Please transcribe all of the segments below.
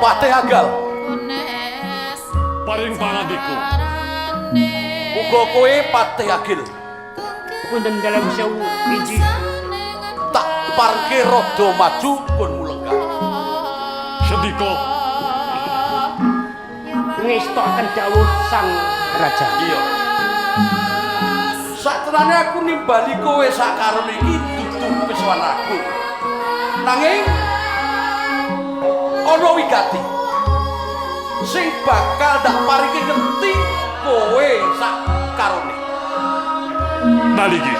Patih Agal. Paring pangandiku. Uga kowe Patih Agil. Punten dalam sewu inji. Tak parke rada maju pun mulenggah. Sedika Ngestokaken dawuh sang raja. Iya. Satenane aku nimbali kowe sakarone iki dudu piswan aku. Nanging ana wigati sing bakal dak paringi ngerti kowe sakarone. naliki.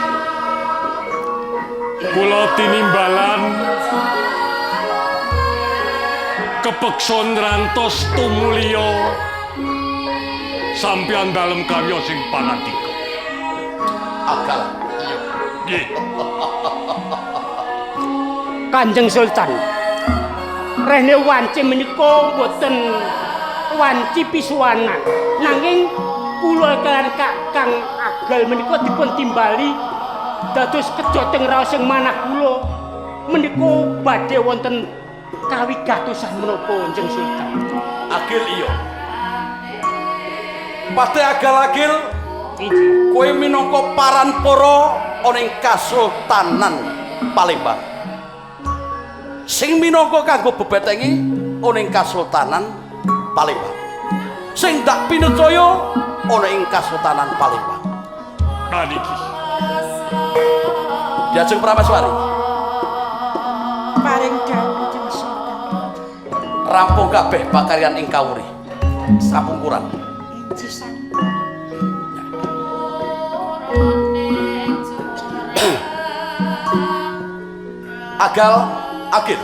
Kula tinimbalan kepeksa nrantos tumulya sampeyan dalem karya sing panandika. Agal. Nggih. Kanjeng Sultan. Rene wanci menika mboten wanci pisuwanan. Nanging kula kaliyan Kakang Agal menika dipun timbali dados kejoteng raos sing manah kula menika badhe wonten kawigatosan menapa Kanjeng Sultan. Agil iya. Patih Agal Agil kowe minangka paranpara ana ing Kasultanan Palembang. Sing minangka kanggo bebetengi ana ing Kasultanan Palembang. Sing dak pinecaya ana ing Kasultanan Palembang. Naliki. Diajeng Prameswari. Paring dawuh Kanjeng Sultan. Rampung kabeh pakaryan ing kawuri. Sampun kurang. Inji sang. Agal Agil.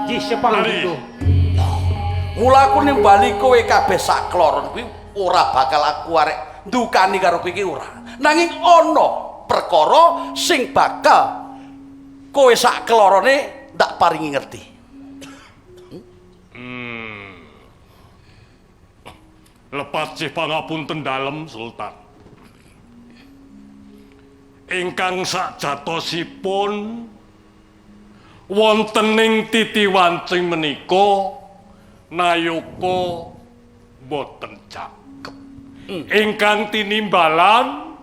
Di sepanggiku. Mula aku nimbali kowe kabeh sakloron kuwi ora bakal aku arek ndukani karo kowe iki ora. Nanging ana perkara sing bakal kowe saklorone ndak paringi ngerti. Lepas sih pangapunten dalem Sultan. Ingkang sakjatosipun wontening titiwancing menika nayaka boten cakep. Ingkang tinimbalan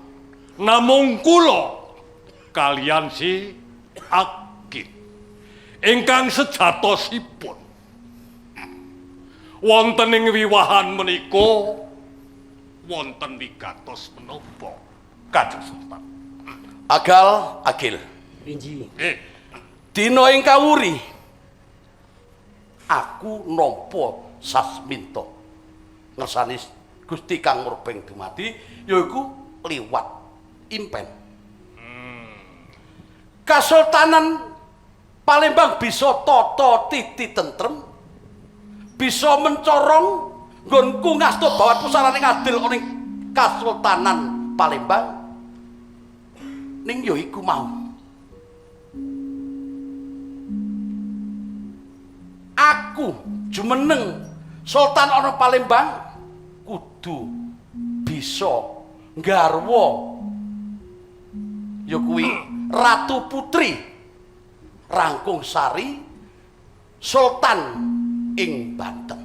namung kula kalian si Agil. Ingkang sejatosipun wontening wiwahan menika wonten wigatos menapa Kanjeng Sultan. Agal Agil. Inji. Dina ing kawuri aku nampa sasminta ngersani Gusti Kang Murbeng dumadi yaiku liwat impen. Kasultanan Palembang bisa tata titi tentrem, bisa mencorong nggonku ngasto bawat pusaraning adil ana ing Kasultanan Palembang. Ning ya iku mau. Aku jumeneng Sultan ana Palembang kudu bisa nggarwa ya kuwi Ratu Putri Rangkung Sari Sultan ing Banten.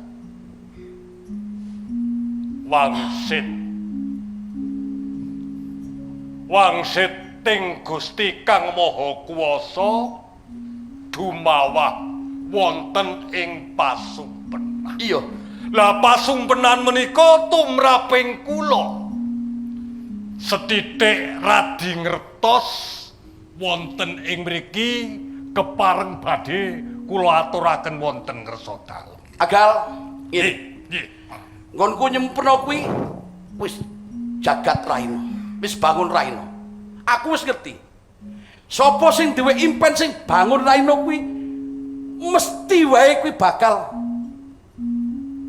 Wangsit ting Gusti Kang Maha Kuwasa dumawah wonten ing pasumpenan. Iya. Lah pasumpenan menika tumraping kula sethithik radi ngertos wonten ing mriki kepareng badhe kula aturaken wonten ngersa dalem. Agal ngene. Nggih. Nggonku nyempena kuwi wis jagat raina. Wis bangun raina. Aku wis ngerti. Sapa sing duwe impen sing bangun raina kuwi mesti wae kuwi bakal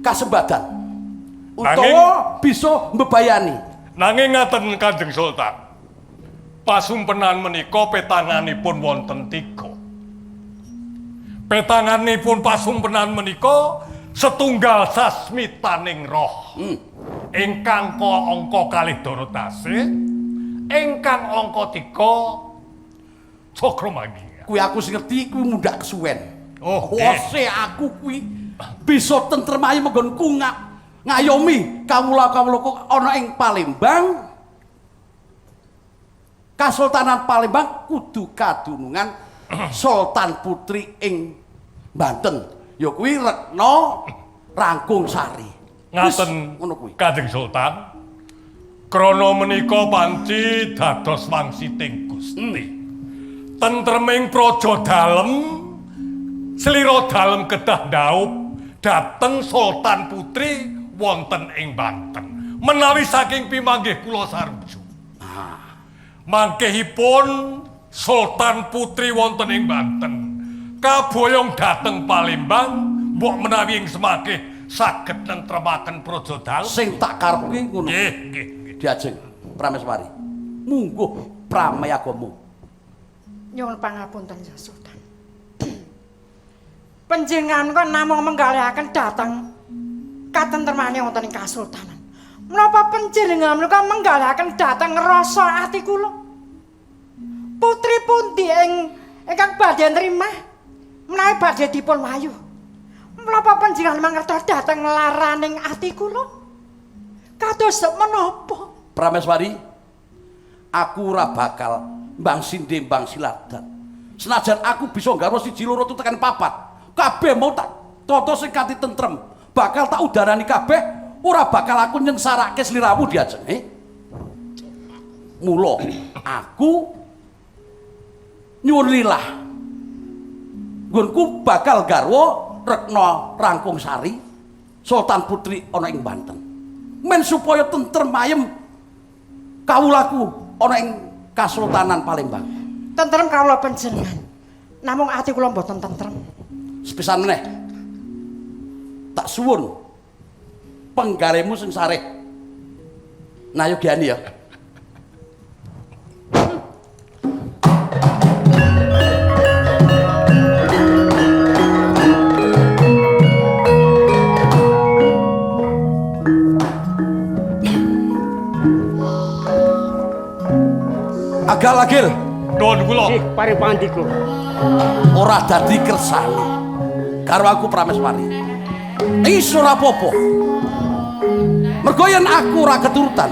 kasembadan. Utawa bisa mbebayani. Nanging ngaten Kanjeng Sultan. Pasumpenan menika petanganipun wonten 3. Petanganipun pasumpenan menika setunggal sasmitaning roh. Ingkang angka 2 Daratase, ingkang angka 3 Cakramanggi. Kuwi aku sing ngerti kuwi mundak kesuwen. Oh, wose aku kuwi bisa tentrem ayem nggonku ngayomi kawula-kawulaku ana ing Palembang. Kasultanan Palembang kudu kadunungan Sultan Putri ing Banten. Ya kuwi Retno Rangkung Sari. Ngaten ngono kuwi. Kanjeng Sultan. Krana menika panci dados wangsiting Gusti. Tentreming praja dalem slira dalem kedah ndhaup dhateng Sultan Putri wonten ing Banten. Menawi saking pimanggih kula sarujuk. Mangkehipun Sultan Putri wonten ing Banten kaboyong dhateng Palembang mbok menawi ing semangkih saged nentremaken praja dalem. Sing tak karepke ngono. Nggih. Diajeng Prameswari. Mungguh prameyagamu. Nyuwun pangapunten ya Sultan. Panjenengan kok namung menggalihaken dhateng katentremane wonten ing kasultanan. Menapa panjenengan menika menggalihaken dhateng rasa ati kula? Putri pundi ingkang badhe nrimah menawi badhe dipun wayu? Menapa panjenengan mangertos dhateng laraning ati kula? Kados menapa? Prameswari, aku ora bakal mbang sindhe mbang siladan. Senajan aku bisa nggarwa siji loro tekan papat, kabeh mau tak tata sing kanthi tentrem, bakal tak udarani kabeh, ora bakal aku nyengsarake sliramu diajeng. Mula aku nyuwun lilah. Nggonku bakal garwa Retno Rangkung Sari, Sultan Putri ana ing Banten. Men supaya tentrem ayem kawulaku ana ing Kasultanan Palembang. Tentrem kawula panjenengan. Namung ati kula mboten tentrem. Sepisan meneh. Tak suwun penggaremu sing sareh. Nayogyani ya. Agal-agil Nuwun kula. Nggih, paripandika. ora dadi kersane karo aku Prameswari. Iso ora apa-apa. Mergo yen aku ora keturutan,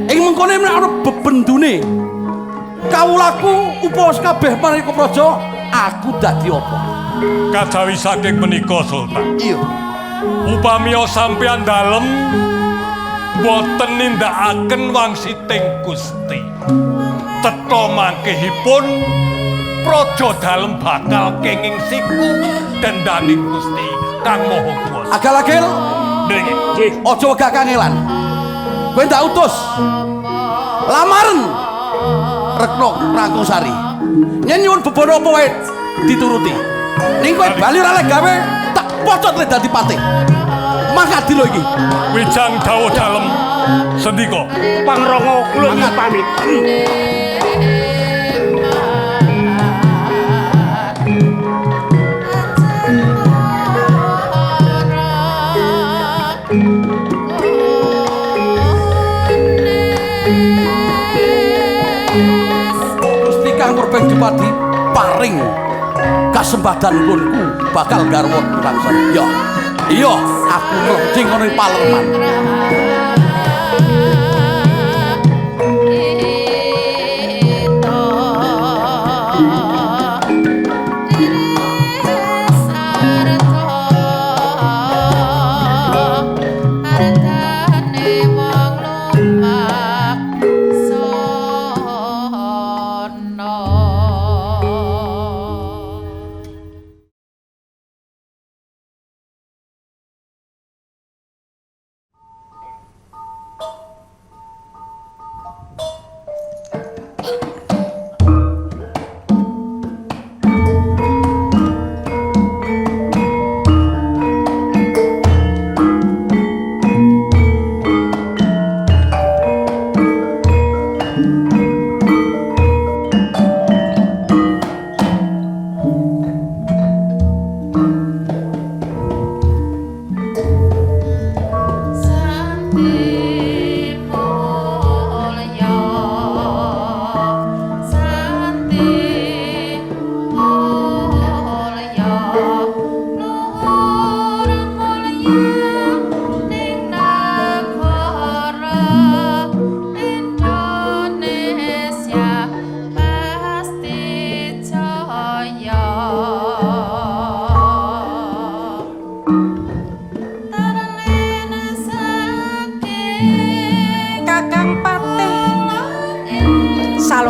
ing mengkone ana bebendune kawulaku upawas kabeh marang praja, aku dadi apa? Kajawi saking menika Sultan. Iya. Upamiya sampeyan dalem boten nindakaken wangsiting Gusti. Tetha mangkehipun praja dalem bakal kenging siku dendaning Gusti Kang Maha Kuwasa. Agal-agil Nggih. aja wegah kangelan. Kowe ndak utus lamaren Retno Rangkung Sari. Yen nyuwun bebono apa wae dituruti. Ning kowe bali ora lek gawe tak pocot le dadi patih. Mangkadi lho iki. Wijang dawuh dalem sendika. Pangrongo kula nyuwun pamit. Gusti Kang Purbedipati paring kasembadan ngunku bakal garwa Rangsan. Ya. Iya, aku mlejing ana ing Palerman.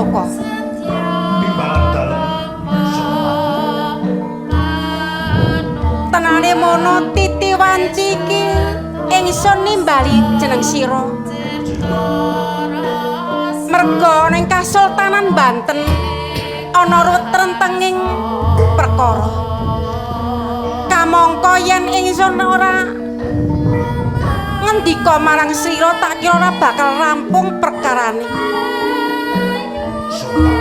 Jaloka. Timbalan dalem Sultan. Tenane mono titi wanci iki ingsun nimbali jeneng sira. Merga ning Kasultanan Banten ana ruwet rentenging perkara. Kamangka yen ingsun ora ngendika marang sira tak kira ora bakal rampung perkarane. Sultan.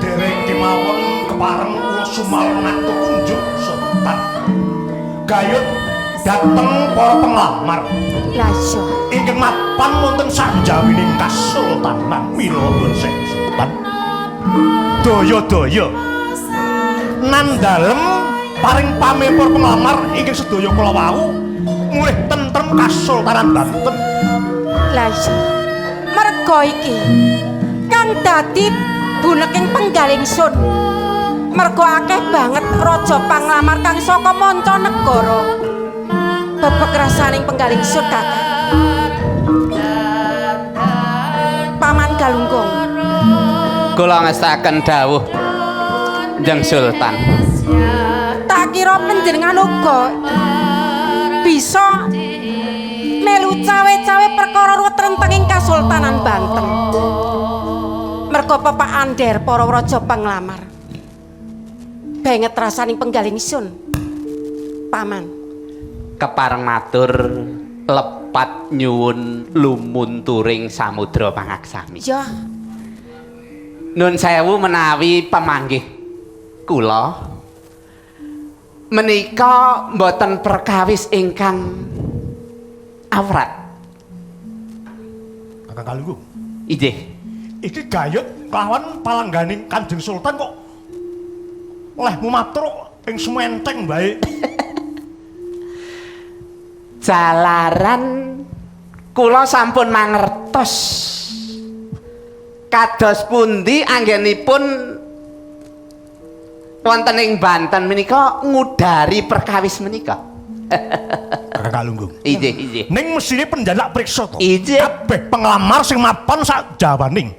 Dereng kemawon kepareng kula sumalna tunjuk Sultan. Gayut dateng para penglamar. Lah iya. Ingkang mapan wonten sanjawining Kasultanan mila nuwun sewu Sultan. Daya-daya nandalem paring pamipur penglamar ingkang sedaya kula wau mulih tentrem Kasultanan Banten. Lah iya. Merga iki kang dadi buneking penggaling sun. Merga akeh banget raja panglamar kang saka manca negara. Bebek rasaning penggaling sun kakang. Paman Galunggung. Kula ngestaken dawuh Njeng Sultan. Tak kira panjenengan uga bisa melu cawe-cawe perkara ruwet rentenging Kasultanan Banten. Merga pepakan der para raja panglamar. Banget rasaning penggaling sun. Paman. Kepareng matur lepat nyuwun lumunturing samudra pangaksami. Ya, Nun sewu menawi pamanggih kula menika mboten perkawis ingkang awrat. Kakang Galunggung. Inggih. Iki gayut kelawan palangganing Kanjeng Sultan kok oleh mumatur ing sementeng bae. Jalaran kula sampun mangertos kados pundi anggenipun wonten ing Banten menika ngudari perkawis menika. Kakang Galunggung. Inggih. Ning mesine penjalak priksa to. Inggih. Kabeh penglamar sing mapan sak jawaning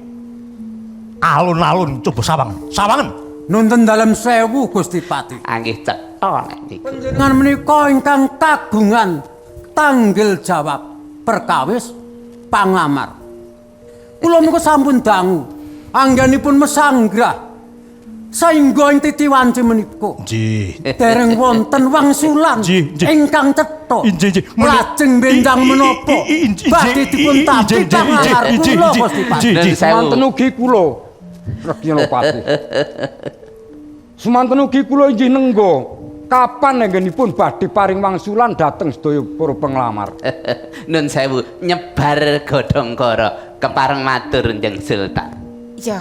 alun-alun coba sawangen. Nuntun dalem sewu Gusti Pati. Anggih cetha nek niku. Panjenengan menika ingkang kagungan tanggel jawab perkawis panglamar. Kula menika sampun dangu anggenipun mesanggrah saengga ing titi wanci menika Nggih. dereng wonten wangsulan Nggih. ingkang cetha. Nggih. Lajeng benjang menapa badhe dipun tapi panglamar kula Gusti Pati. Nun sewu. Semanten ugi kula Reginopati. Semanten ugi kula inggih nenggo kapan anggenipun badhe paring wangsulan dhateng sedaya para penglamar. Nun sewu nyebar godhongkara kepareng matur Njeng Sultan. ya.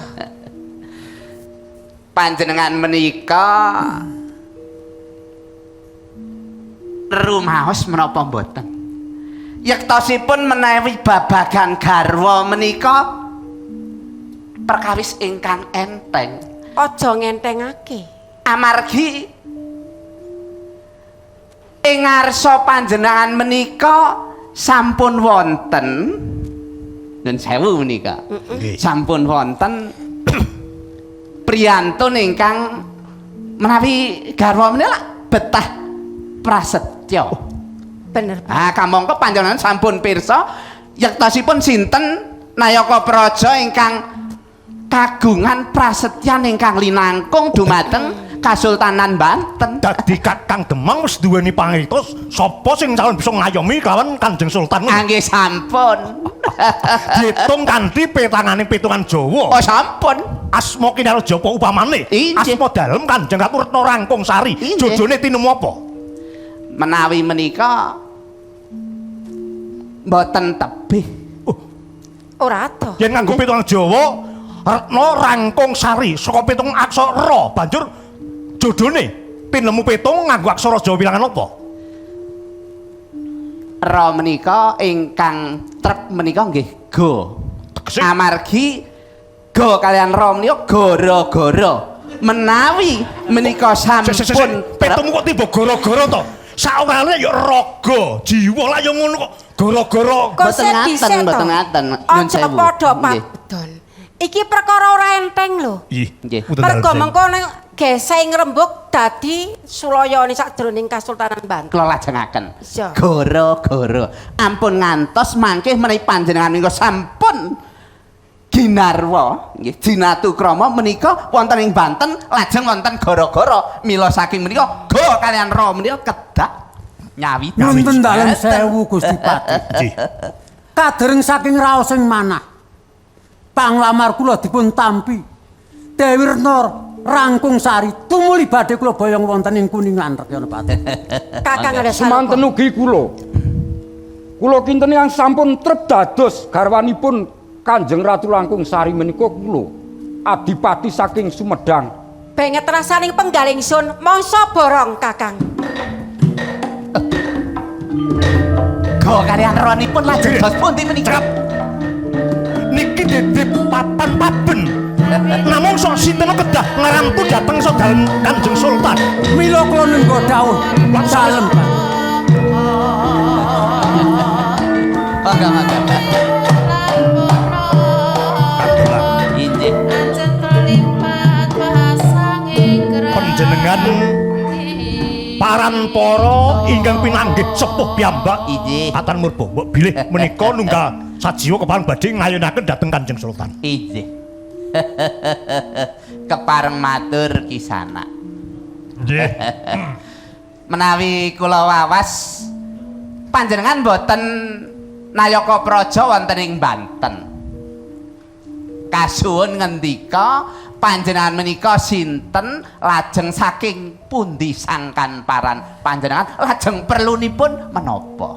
Panjenengan menika rumaos menapa mboten? Yektosipun menawi babagan garwa menika perkawis ingkang enteng. Aja ngentengake. Amargi ing ngarsa panjenengan menika sampun wonten nun sewu menika. Sampun wonten priyantun ingkang menawi garwa menika betah prasetya. Bener. Ah kamangka panjenengan sampun pirsa yektosipun sinten Nayaka Praja ingkang kagungan prasetyan ingkang linangkung dumateng Kasultanan Banten. Dadi Kakang Demang wis duweni pangertos sapa sing calon bisa ngayomi kelawan Kanjeng Sultan. Nggih sampun. Diitung kanthi petanganing pitungan Jawa. Oh sampun. Asma Kinarya Japa upamane. Inggih. Asma dalem Kanjeng Ratu Retna Rangkung Sari. Inggih. Jojone tinemu apa? Menawi menika mboten tebih. Ora ado. Yen nganggo pitungan Jawa Retna Rangkung Sari saka pitung aksara banjur jodone pinemu pitung nganggo aksara Jawa bilangan apa? Ra menika ingkang trep menika nggih go. Tegese Amargi go kalian ra menika gara-gara menawi menika sampun petumu kok tiba gara-gara to? Saurane ya raga, jiwa lah ya ngono kok. Gara-gara Kok Mboten ngaten, sedise to? mboten ngaten. Nyun Aja sewu. padha Nggih. pabedon. Iki perkara ora enteng lho. Nggih. Mergo mengko ning geseng rembug dadi sulayane sadroning Kasultanan Banten. Kula lajengaken. Iya. Goro-goro. Ampun ngantos mangke menawi panjenengan menika sampun ginarwa, nggih, jinatukrama menika wonten ing Banten lajeng wonten gara-gara mila saking menika go kalian ro menika kedah nyawi. Wonten dalem 1000 Gusti Pati. Nggih. Kadereng saking raos sing manah. Panglamar kula dipun tampi. Dewi Retno Rangkung Sari tumuli badhe kula boyong wonten ing Kuningan Rekyana Pati. Kakang ada Semanten ugi kula. Kula kinten yang sampun trep dados garwanipun Kanjeng Ratu Langkung Sari menika kula adipati saking Sumedang. banget rasaning penggaling sun mongso borong Kakang. Go kalian ronipun lajeng dos pundi menika? Niki dede papan paben. Namung sok sinten kedah ngarantu dateng sok dalem Kanjeng Sultan. Mila kula nenggo dawuh dalem. Mangga. Injih. Panjenengan Paranpara ingkang pinanggih sepuh piyambak. Injih. Atan Murba mbok bilih menika nunggal sajiwa kepareng badhe ngayunaken dhateng Kanjeng Sultan. Injih. Kepareng matur Kisana. Nggih. Menawi kula wawas panjenengan boten nayaka praja wonten ing Banten. Kasuwun ngendika panjenengan menika sinten lajeng saking pundi sangkan paran panjenengan lajeng perlunipun menapa?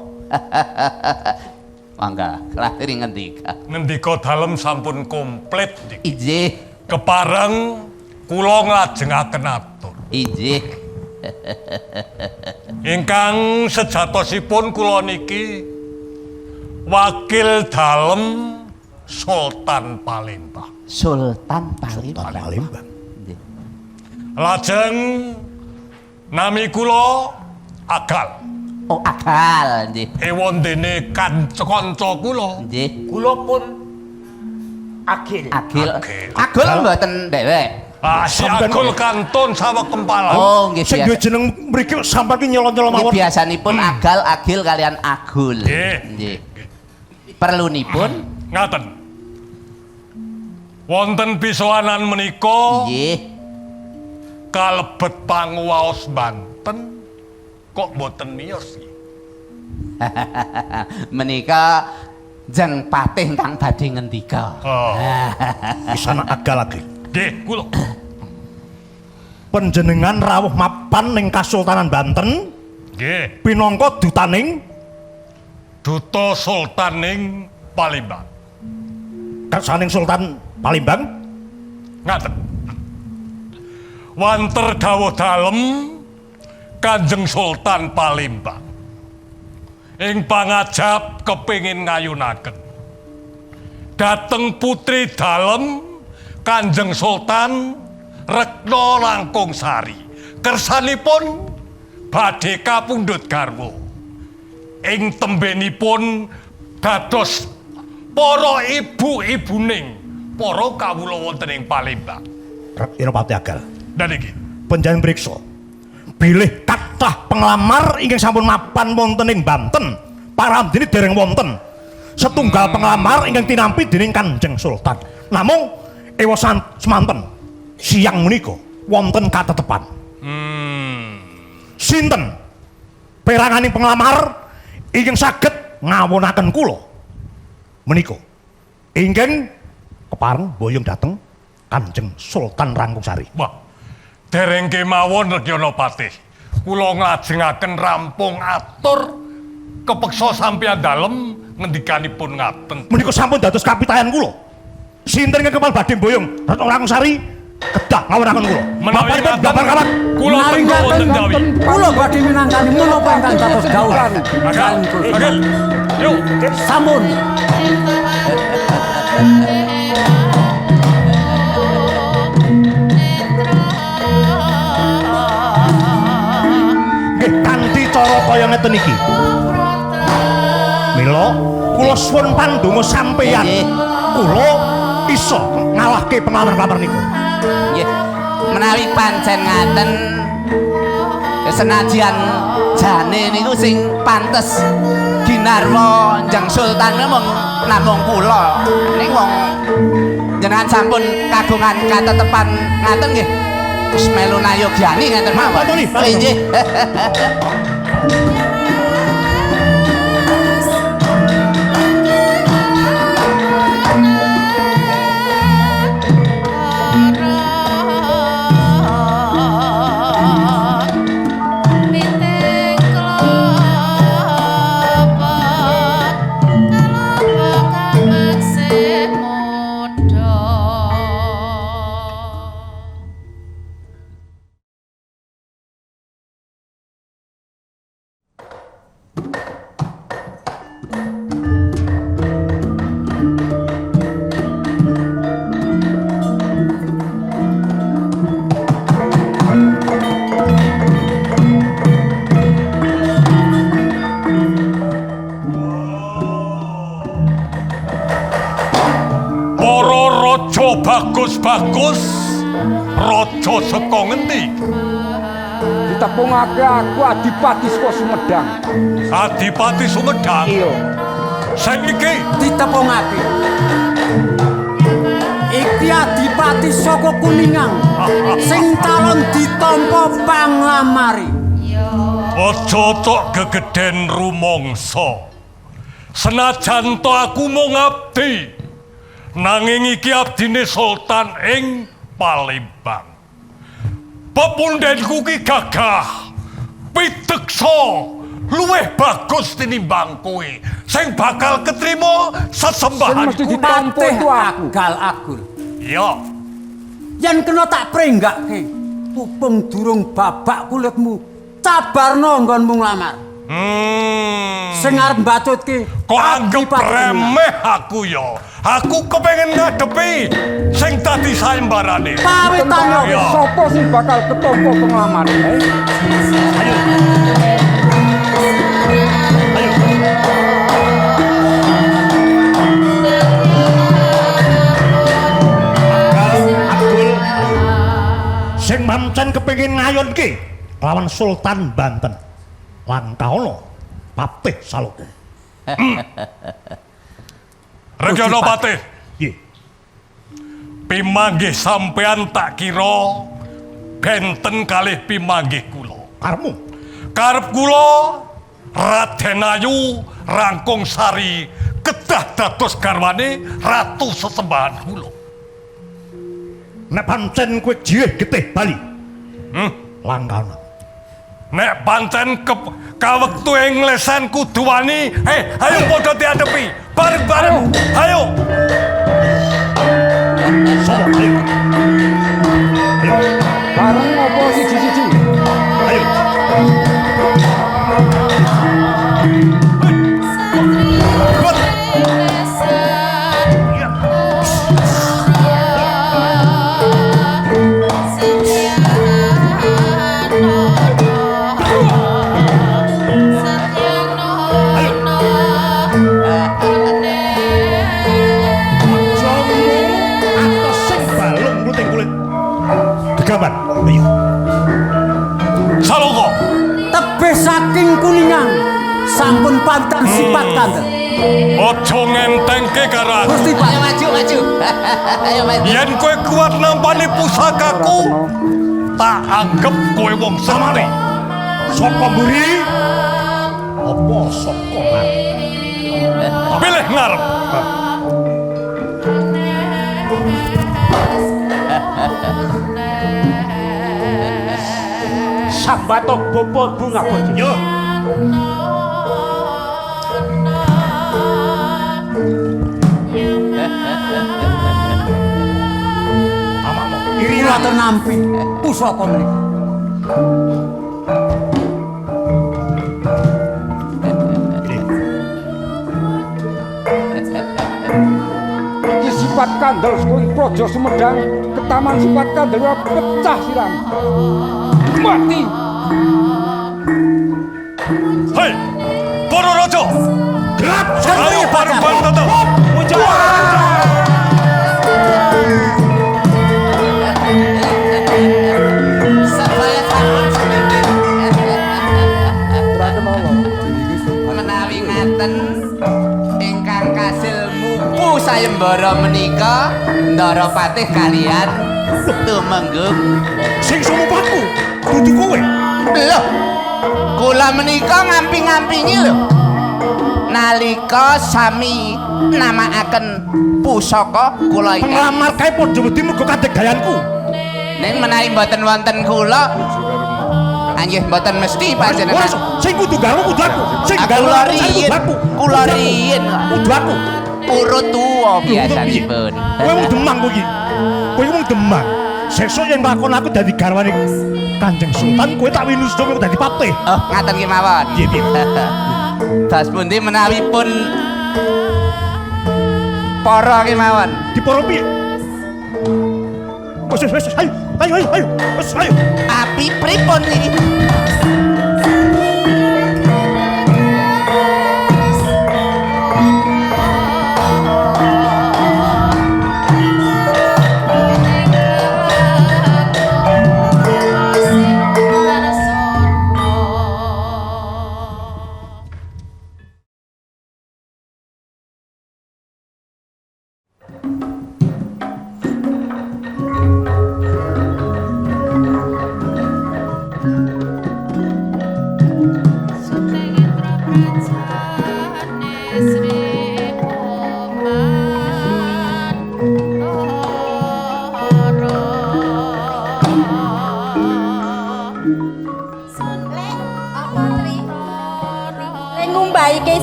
Mangga latri ngendika. Ngendika dalem sampun komplit niki. Injih, Kepareng kula nglajengaken atur. injih. Ingkang sejatosipun kula niki wakil dalem Sultan Palembang. Sultan Palembang. Palembang. Injih. Lajeng nami kula Agal. Oh, akal nggih. Ewondene kanca-kanca kula. Nggih. Kula pun Agil. Agil. Agil. Agil mboten dhewek. Ah, si Agul kantun saweg kempalan. Oh, nggih Sing duwe biasa. jeneng mriki sampeyan ki nyolong-nyolong Nggih mawon. biasanipun agal, agil kalian agul. Nggih. Nggih. Perlunipun Ngaten. Wonten pisowanan menika nggih. kalebet panguwaos Banten kok mboten miyos iki. Menika jeng patih kang badhe ngendika. Oh, Isana agal lagi. nggih kula. Panjenengan rawuh mapan ning Kasultanan Banten Nggih, pinangka dutaning Duta Sultan ing Palembang. kersaning Sultan Palembang. Ngaten. Wanter dawuh dalem Kanjeng Sultan Palembang. Ing pangajap kepingin ngayunaken dateng putri dalem Kanjeng Sultan Retno Langkung Sari. Kersanipun badhe kapundhut garwa. Ing tembenipun dados para ibu-ibuning para kawula wonten ing Palembang. Irapati agal. Dan iki Panjenengan mriksa bilih kathah penglamar ingkang sampun mapan wonten ing Banten. Paramdene dereng wonten setunggal penglamar ingkang tinampi dening Kanjeng Sultan. Namung ewosan semanten siang menika wonten katetepan. Sinten peranganing penglamar ingkang saged ngawunaken kula menika ingkang kepareng boyong dhateng Kanjeng Sultan Rangkung Sari. wah dereng kemawon Rekyana Patih. Kula nglajengaken rampung atur kepeksa sampeyan dalem ngendikanipun ngaten. Menika sampun dados kapitayan kula. Sinten ingkang kepal badhe boyong Retno Rangkung Sari kedah ngawunaken kula. Menawi Bapak ngaten, bapak kawan. kula tenggo wonten dawi. Kula badhe minangkani menapa ingkang dados dawuh. Agak, agak. Yuk, Sampun. Nggih kanthi cara kaya ngeten iki. Mila kula suwun pandonga sampeyan. Nggih. Kula iso ngalahke penglamar-penglamar niku. Nggih. Menawi pancen ngaten senajan jane niku sing pantes ginarwa Njang Sultan mung namung kula. Ning wong jenengan sampun kagungan katetepan ngaten nggih. Wis melu nayogyani ngaten mawon. Nggih. Bagus-bagus raja saka ngendi? Ditepungake aku Adipati saka Sumedang. Adipati Sumedang. Iya. Sing iki Ditepungake. Iki Adipati saka Kuningan sing calon ditampa panglamari. aja tok gegeden rumangsa. Senajan to aku mung abdi, nanging iki abdine Sultan ing Palembang. Pepundhenku ki gagah, piteksa, luwih bagus tinimbang kowe sing bakal ketrima sesembahan. Sing mesti ditampa iku aku. Agul. Ya, Yen kena tak prenggake, pupung durung babak kulitmu, cabarno nggonmu nglamar. Sing arep mbacutke kok anggap remeh aku ya. Aku kepengen ngadepi sing dadi sayembarane. Pawitane Ya. Sapa sing bakal ketompo penglamane? Ayo. Abdul sing mancen kepengin ngayunke lawan Sultan Banten. Lan kaono Patih Saloka. Regana Patih, Nggih. pimanggih sampean tak kira benten kalih pimanggih kula. Karmu Karep kula Raden Ayu Rangkung Sari kedah dados garwane ratu sesembahan kula. nek pancen kowe jiwih getih bali. Langkana. Nek pancen kawektu ing lesan kudu wani, ayo padha diadepi. Bareng-bareng. Ayo. Sopo ayo. Ayo. Bareng apa siji-siji? Ayo. Gambar. Ayo. Saloka. tebih saking Kuningan sampun pantan sifat kandel. Aja ngentengke karo aku. Gusti Pak. Ayo maju, maju. Ayo maju. Yen kowe kuat nampani pusakaku, tak anggap kowe wong samari. Saka mburi apa saka ngarep? Pilih ngarep. Sambatok bobo bunga bojo. Yo. Amamu. Kula nampi pusaka menika. Iki sifat kandel saka Praja Sumedang, ketaman sifat kandel ora pecah siram. Mati. Hei, para raja. Gelap Ayo bareng-bareng tetep. sayembara menika Ndara Patih kalian Tumenggung. Sing sumupatku dudu kowe. Lho, kula menika ngampi-ngampingi lho. Nalika sami namaaken pusaka kula iki. Penglamar kae padha wedi mergo kadegayanku. Ning menawi mboten wonten kula anggih mboten mesti panjenengan. Sing kudu garwa kudu aku. Sing Kula riyin, kula riyin. Kudu aku. Urut tuwa biasanipun. Kowe mung demang kowe iki. Kowe mung demang. Sesuk yen lakon aku dadi garwane Kanjeng Sultan, kowe tak winus kowe dadi patih. Oh, ngaten ki mawon. Nggih, nggih. Das pundi menawi pun para kemawon. Diporo piye? Wes, ayo. Wes, ayo. Api pripun iki?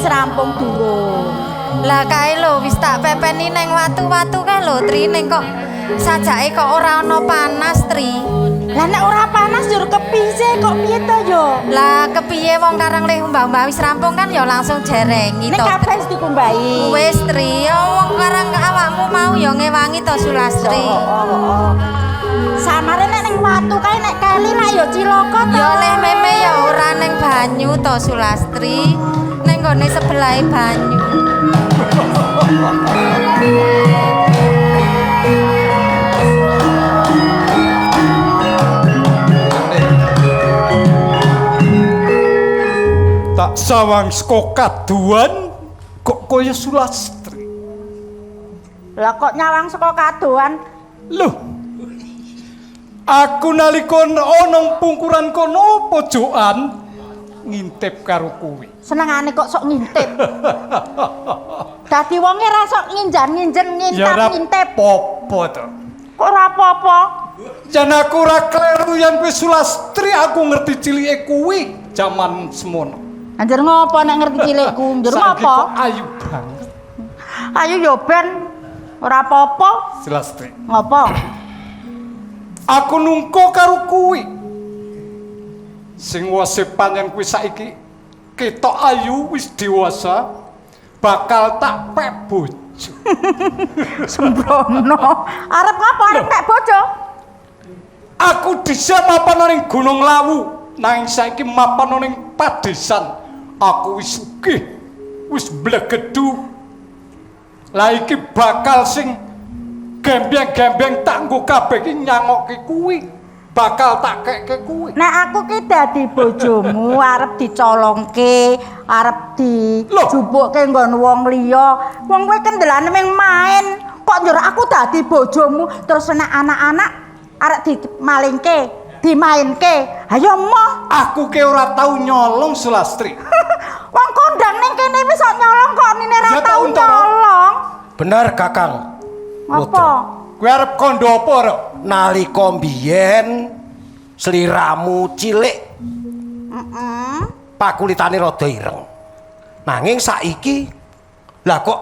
Rampung durung. Lah kae lho wis tak pepeni ning watu-watu kae lho Tri ning kok sajake kok ora ana panas Tri. Lah nek ora panas jur kepiye kok piye to yo? Lah kepiye wong karang le mbah-mbah wis rampung kan ya langsung jerengi to. Nek kabeh wis dikumbahi. Wis Tri, ya wong karang awakmu mau ya ngewangi to Sulastri. Samare nek ning watu kae nek kali lak ya cilaka to. Ya leh meme ya ora ning banyu to Sulastri. Ning gone sebelahe banyu. Tak sawang saka kaduan kok kaya Sulastri. Lah kok nyawang saka kadoan? Loh. Aku nalika ana pungkuran kono pojokan ngintip karo kowe. Senengane kok sok ngintip. Dadi wonge ra sok nginjan-nginjen ngintip-ngintip. Popo to. Kok ora apa-apa? Jan aku ora kleru yen kowe Sulastri, aku ngerti cilike kuwi jaman semono. Anjir ngopo nek ngerti cilikku? Njur Saiki ngopo? kok ayu banget. Ayo yo ben ora apa-apa. Sulastri. Ngopo? Aku nungko karo kuwi. Sing wase panjen kuwi saiki ketok ayu wis dewasa, bakal tak pek bojo. Sembrono. Arep ngapa arep pek bojo? Aku dhisik mapan ning Gunung Lawu, nanging saiki mapan ning Padesan. Aku wis sugih, wis blegedu. Lah iki bakal sing gembeng-gembeng tak nggo kabeh iki nyangokke kuwi. Bakal tak kekke kuwi. Nek aku ki dadi bojomu arep dicolongke, arep dijubukke nggon wong liya. Wong kowe kendelane mung main. Kok njur aku dadi bojomu terus nek anak-anak arep dimalingke, dimainke. Ayo moh. Aku ke ora tau nyolong Sulastri. Wong kondang ning kene wis kok nyolong kok nine ra Ya, tau tak untara. nyolong. Bener Kakang. Apa? Kowe arep kondo apa rek? Nalika mbiyen sliramu cilik. Pakulitane rada ireng. Nanging saiki lah kok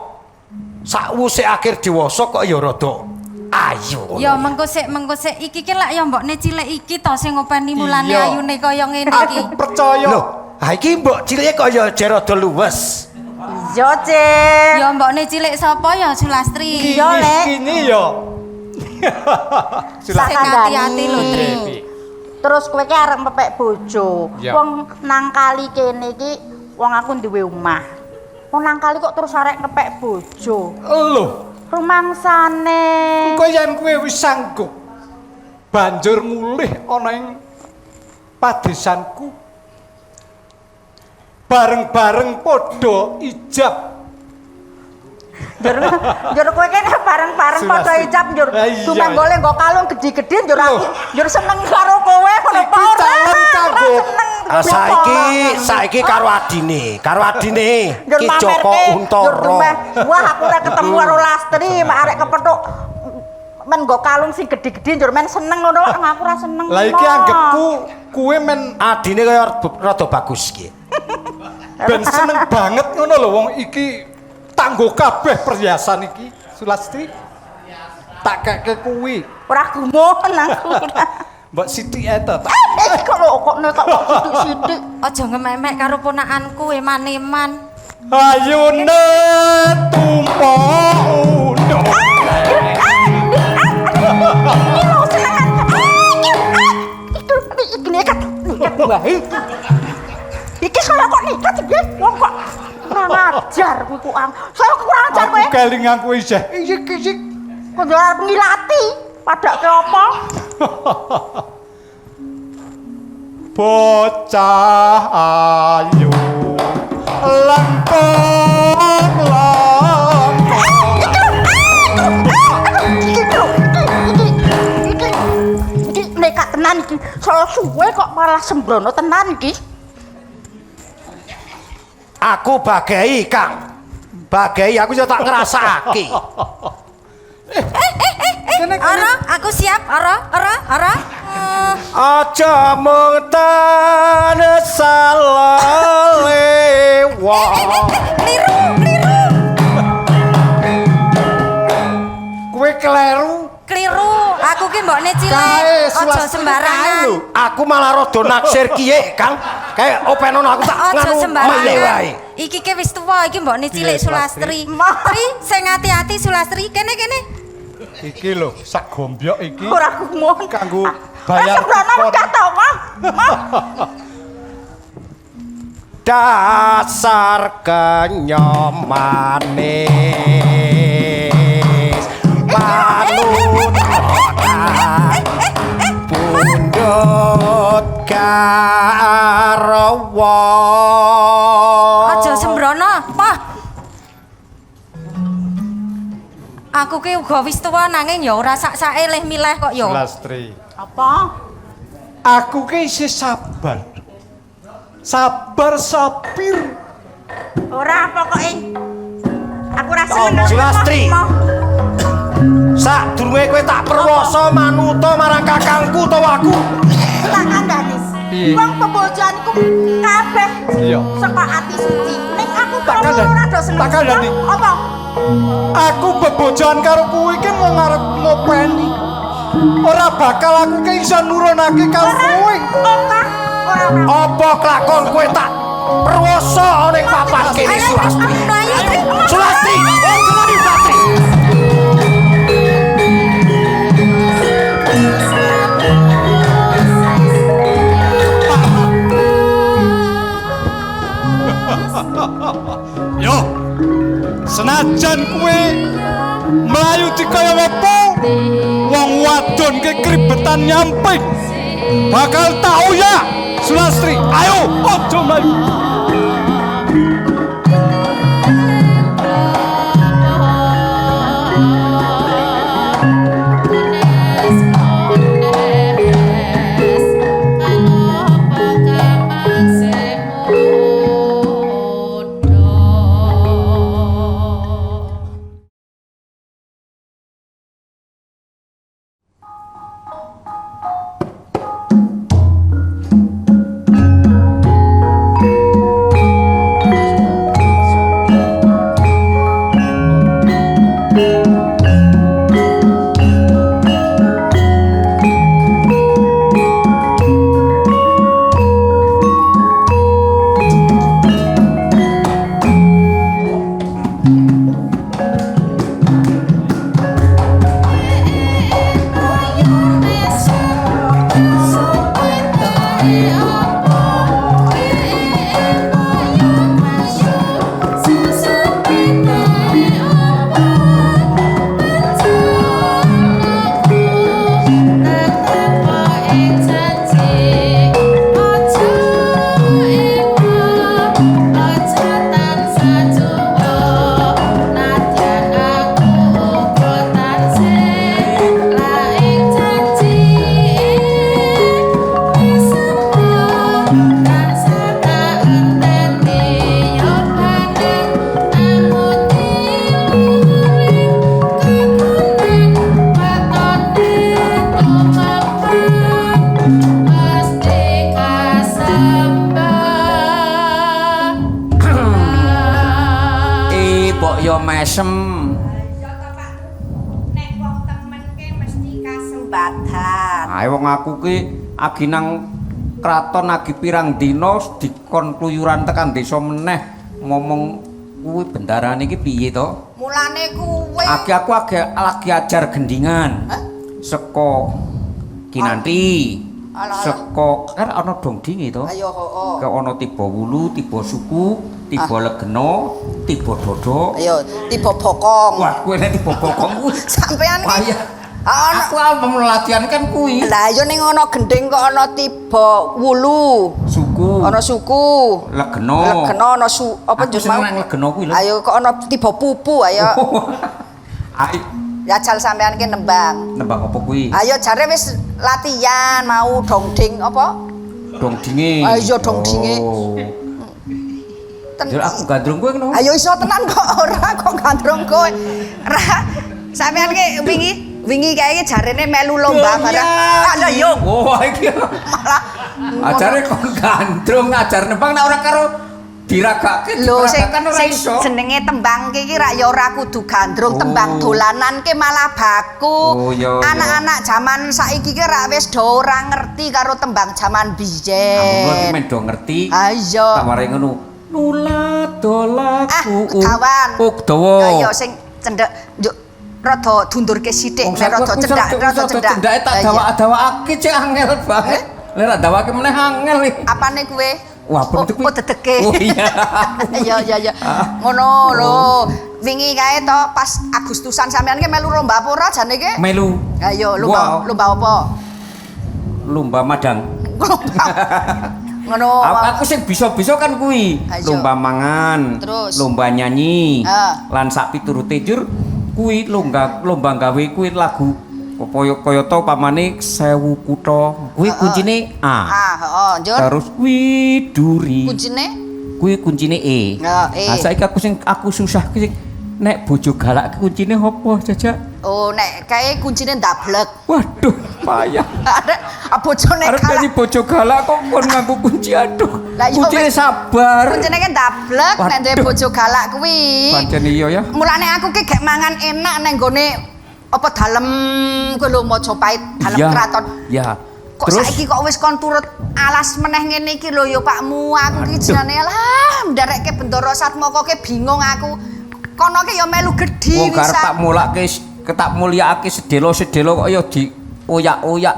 sakwuse akhir dewasa kok ya rada ayu. Ya mengko sik iki ki lak ya mbokne cilik iki to sing ngopeni mulane Iya. ayune kaya ngene iki. Aku percaya. Loh, ha iki mbok cilike kok ya rada luwes. Iya, Cik. Ya mbokne cilik sapa ya Sulastri? Iya, Lek. Kini ya. Sing hati-hati lho Tri. Terus kowe ki arep mepek bojo. Ya. Wong nang kali kene iki wong aku duwe omah. Wong nang kali kok terus arek ngepek bojo. Loh, Rumangsane. engko yen kowe wis sanggup banjur mulih ana ing padesanku. Bareng-bareng padha ijab. Njur kowe kene bareng-bareng padha icap njur. Dumeh golek nggo kalung gedhi-gedhi njur aku njur seneng karo kowe ngono apa ora? Calon kanggo saiki karo adine Ki Joko Untara. Wah aku ora ketemu karo Lastri, mak arek kepethuk men nggo kalung sing gedhi-gedhi njur men seneng ngono kok aku ora seneng. Lah iki anggapku kuwe men Adine kaya rada bagus ki. ben seneng banget ngono lho wong iki tanggo kabeh perhiasan iki Sulastri. Tak keke kuwi. Ora gumun aku. Mbak Siti eta tak. Kok nek sithik-sithik. Aja ngemek-mek karo ponakanku eman-eman. Ayune tumpo undo. Iki nekat wae. Iki saya kok nekat iki wong kok kurang ajar kuwi kok. Saya kurang ajar kowe. Aku kelingan kowe isih. Iki. Kok arep ngilati padake apa? Bocah ayu lempeng Iki nekat tenan iki. Saya suwe kok malah sembrono tenan iki. Aku bagai Kang. Bagai aku yo tak ngrasake. Ora, aku siap. Ora. Aja mung salah lewat. Kliru. kowe kleru. Aku ki mbokne cilik. Kae, Aja Sulastri, sembarangan. kae lho. Aku malah rada naksir kiye, Kang. Kayak openon aku tak Aja nganu sembarangan. male wae. Iki ki wis tuwa, iki mbokne cilik Piye, Sulastri. Tri, sing ati-ati Sulastri. Kene. Iki lho, sak gombyok iki. Ora gumun. Kanggo bayar sembrono kupon. nekat to, Mas. Dasar kenyamanis panutan pundhut garwa. Aja sembrono, Pah. Aku ki uga wis tuwa nanging ya ora sak-sake leh milih kok ya. Sulastri. Apa? Aku ki isih sabar. Sabar sapir. Ora pokoke. Aku ora seneng. Sulastri. Sadurunge kowe tak perwasa manuta marang kakangku utawa aku. Tak kandhani. Piye? Wong pebojoanku kabeh Iya. saka ati suci. Ning aku Tak karo kandhani. ora do seneng. Tak kandhani. Apa? Aku bebojoan karo kuwi ki mau ngarep ngopeni. Ora bakal aku ki iso nurunake karo kowe. Ora. Apa kelakon kowe tak perwasa ning papan kene Sulastri. Mlayu, Tri. Sulastri, oh kemari Sulastri. Yo. Senajan kowe mlayu dikaya apa? Wong wadon ki kribetan nyampe. Bakal tak uyak. Sulastri, ayo ojo mlayu. mesem. Ya to Pak. Nek wong temen ke mesti kasempatan. Ae wong aku ki agi nang kraton agi pirang dina dikon kluyuran tekan desa meneh ngomong kuwi bendarane iki piye to? Mulane kuwi Aku lagi ajar gendingan. Seko Kinanti. Alah. Seko kan ana dongdinge to. ayo hooh. Ke ana tiba wulu, tiba suku, tiba legena, tiba dodo. Ayo tiba bokong. Wah, kowe nek tiba bokong kuwi. Sampean Wah, ki iya. ana Aku mau latihan kan kuwi. lah ya ning ana gending kok ana tiba wulu. Suku, Ana suku. legena. Legena ana apa Aku jus seneng mau. nang legena kuwi lho. Ayo kok ana tiba pupu ayo. Ayo Ya jal sampean ki nembang. nembang apa kuwi? Ayo jare wis latihan mau dongding apa? Dongdinge. Ayo dongdinge. Oh. Ten- Jadi aku gandrung kowe kenapa? Ayo iso tenan kok ora kok gandrung kowe. Ra sampean ki wingi kae iki jarene melu lomba bareng. Ada yo. Oh, iki. Malah Ajare kok gandrung ajar nembang nek ora karo diragake. lho sing kan ora iso. jenenge tembang ki ra ya ora kudu gandrung, tembang dolanan ki malah baku. Oh, iya, iya. Anak-anak zaman saiki ki ra wis do ora ngerti karo tembang zaman Aku biyen. men do ngerti. Ayo. Tak mari ngono. Nulat dolaku. Kawan. Dawa. Ayo sing cendhek yuk rada dundurke sithik, Wong nek rada cendhak, rada cendhak. Cendake tak dawak-dawake cek angel banget. Lek ra dawake meneh angel iki. Apane kuwe? Wah, bener kuwi. Oh, dedeke. Oh iya. Iya. Ngono lho. Wingi kae to pas Agustusan sampean ki melu lomba apa ora jane ki? Melu. Ayo Wow. lomba apa? Lomba madang. Ngono. Aku sing bisa-bisa kan kuwi. Ayo. Lomba mangan, Terus? lomba nyanyi, Ah. lan sak piturute jur kuwi lomba gawe kuwi lagu kaya to pamane 1000 kutha. Kuwi kuncine A. Heeh, njur. Terus widuri. Kuncine? Kuwi kuncine E. Ya, E. Nah, saiki aku susah ki sing nek bojo galak kuncine apa jajak? Oh, nek kae kuncine ndablek. Waduh, payah. Arek bojone Arep kalah. dadi bojo galak kok kon nganggo kunci aduh. Lah, iya, Kuncine wis. sabar. Kuncine ki ndablek nek duwe Waduh. bojo galak kuwi. Pancen iya ya. Mulane aku ki gek mangan enak nang gone apa dalem kuwi lho Majapahit, dalem Iya. kraton. Ya. Kok saiki kok wis kon turut alas meneh ngene iki lho ya Pakmu. Aku ki jenenge lah nderekke Bendara Satmoko ki bingung aku. Kono ki ya melu gedhi Wong karep tak wisan. mulake tak mulyakake sedelo-sedelo kok ya dioyak-oyak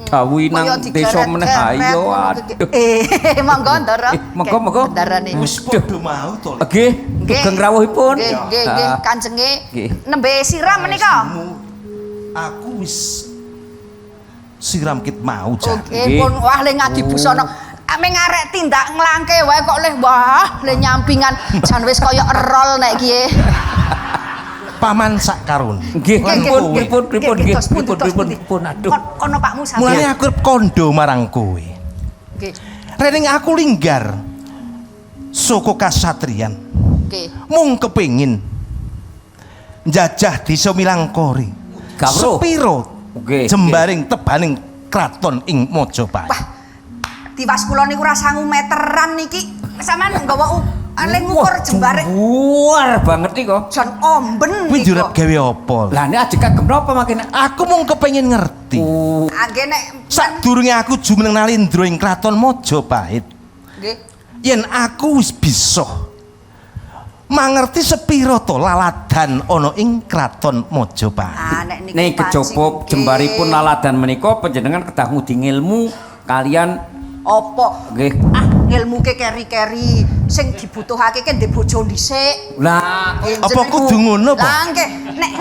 dawuhi nang Kaya desa meneh ayo aduh. Monggo Ndara. Monggo. Bendarane. Wis padha mau to. Nggih, sugeng rawuhipun. Nggih, Kanjenge. Nggih. Nembe siram menika. Aku wis siram kit mau jan. Oke, pun wah le ngadi busana. Ame ngarek tindak nglangke wae kok le wah le nyampingan jan wis kaya erol nek iki. Paman sak karun. Nggih, pripun Nggih, pripun aduh. Kono Pakmu Mulane sampeyan. aku arep kondo marang kowe. Nggih. Rening aku linggar saka kasatriyan. Nggih. Mung kepengin njajah desa Milangkori. Gak weruh. Sepiro Nggih, jembaring tebaning kraton ing Majapahit. Wah. Tiwas kula niku ra 1 meteran niki. Sampeyan nggawa ale ngukur jembare Luar banget iki kok. jan omben Kuwi niku. njurep gawe apa? Lah nek ajeng kagem napa makin Aku mung kepengin ngerti. Angge nek Sadurunge aku jumeneng nalindra ing kraton Majapahit. nggih. Yen aku wis bisa mangerti sepiro to laladan ana ing kraton Majapahit. Nek niku nek kejaba jembaripun laladan menika panjenengan kedah ngudi ilmu kalian apa? nggih. Ilmu ke keri-keri sing dibutuhake ke ndek bojo dhisik. Lah Apa kudu ngono, Pak? Lah nggih, nek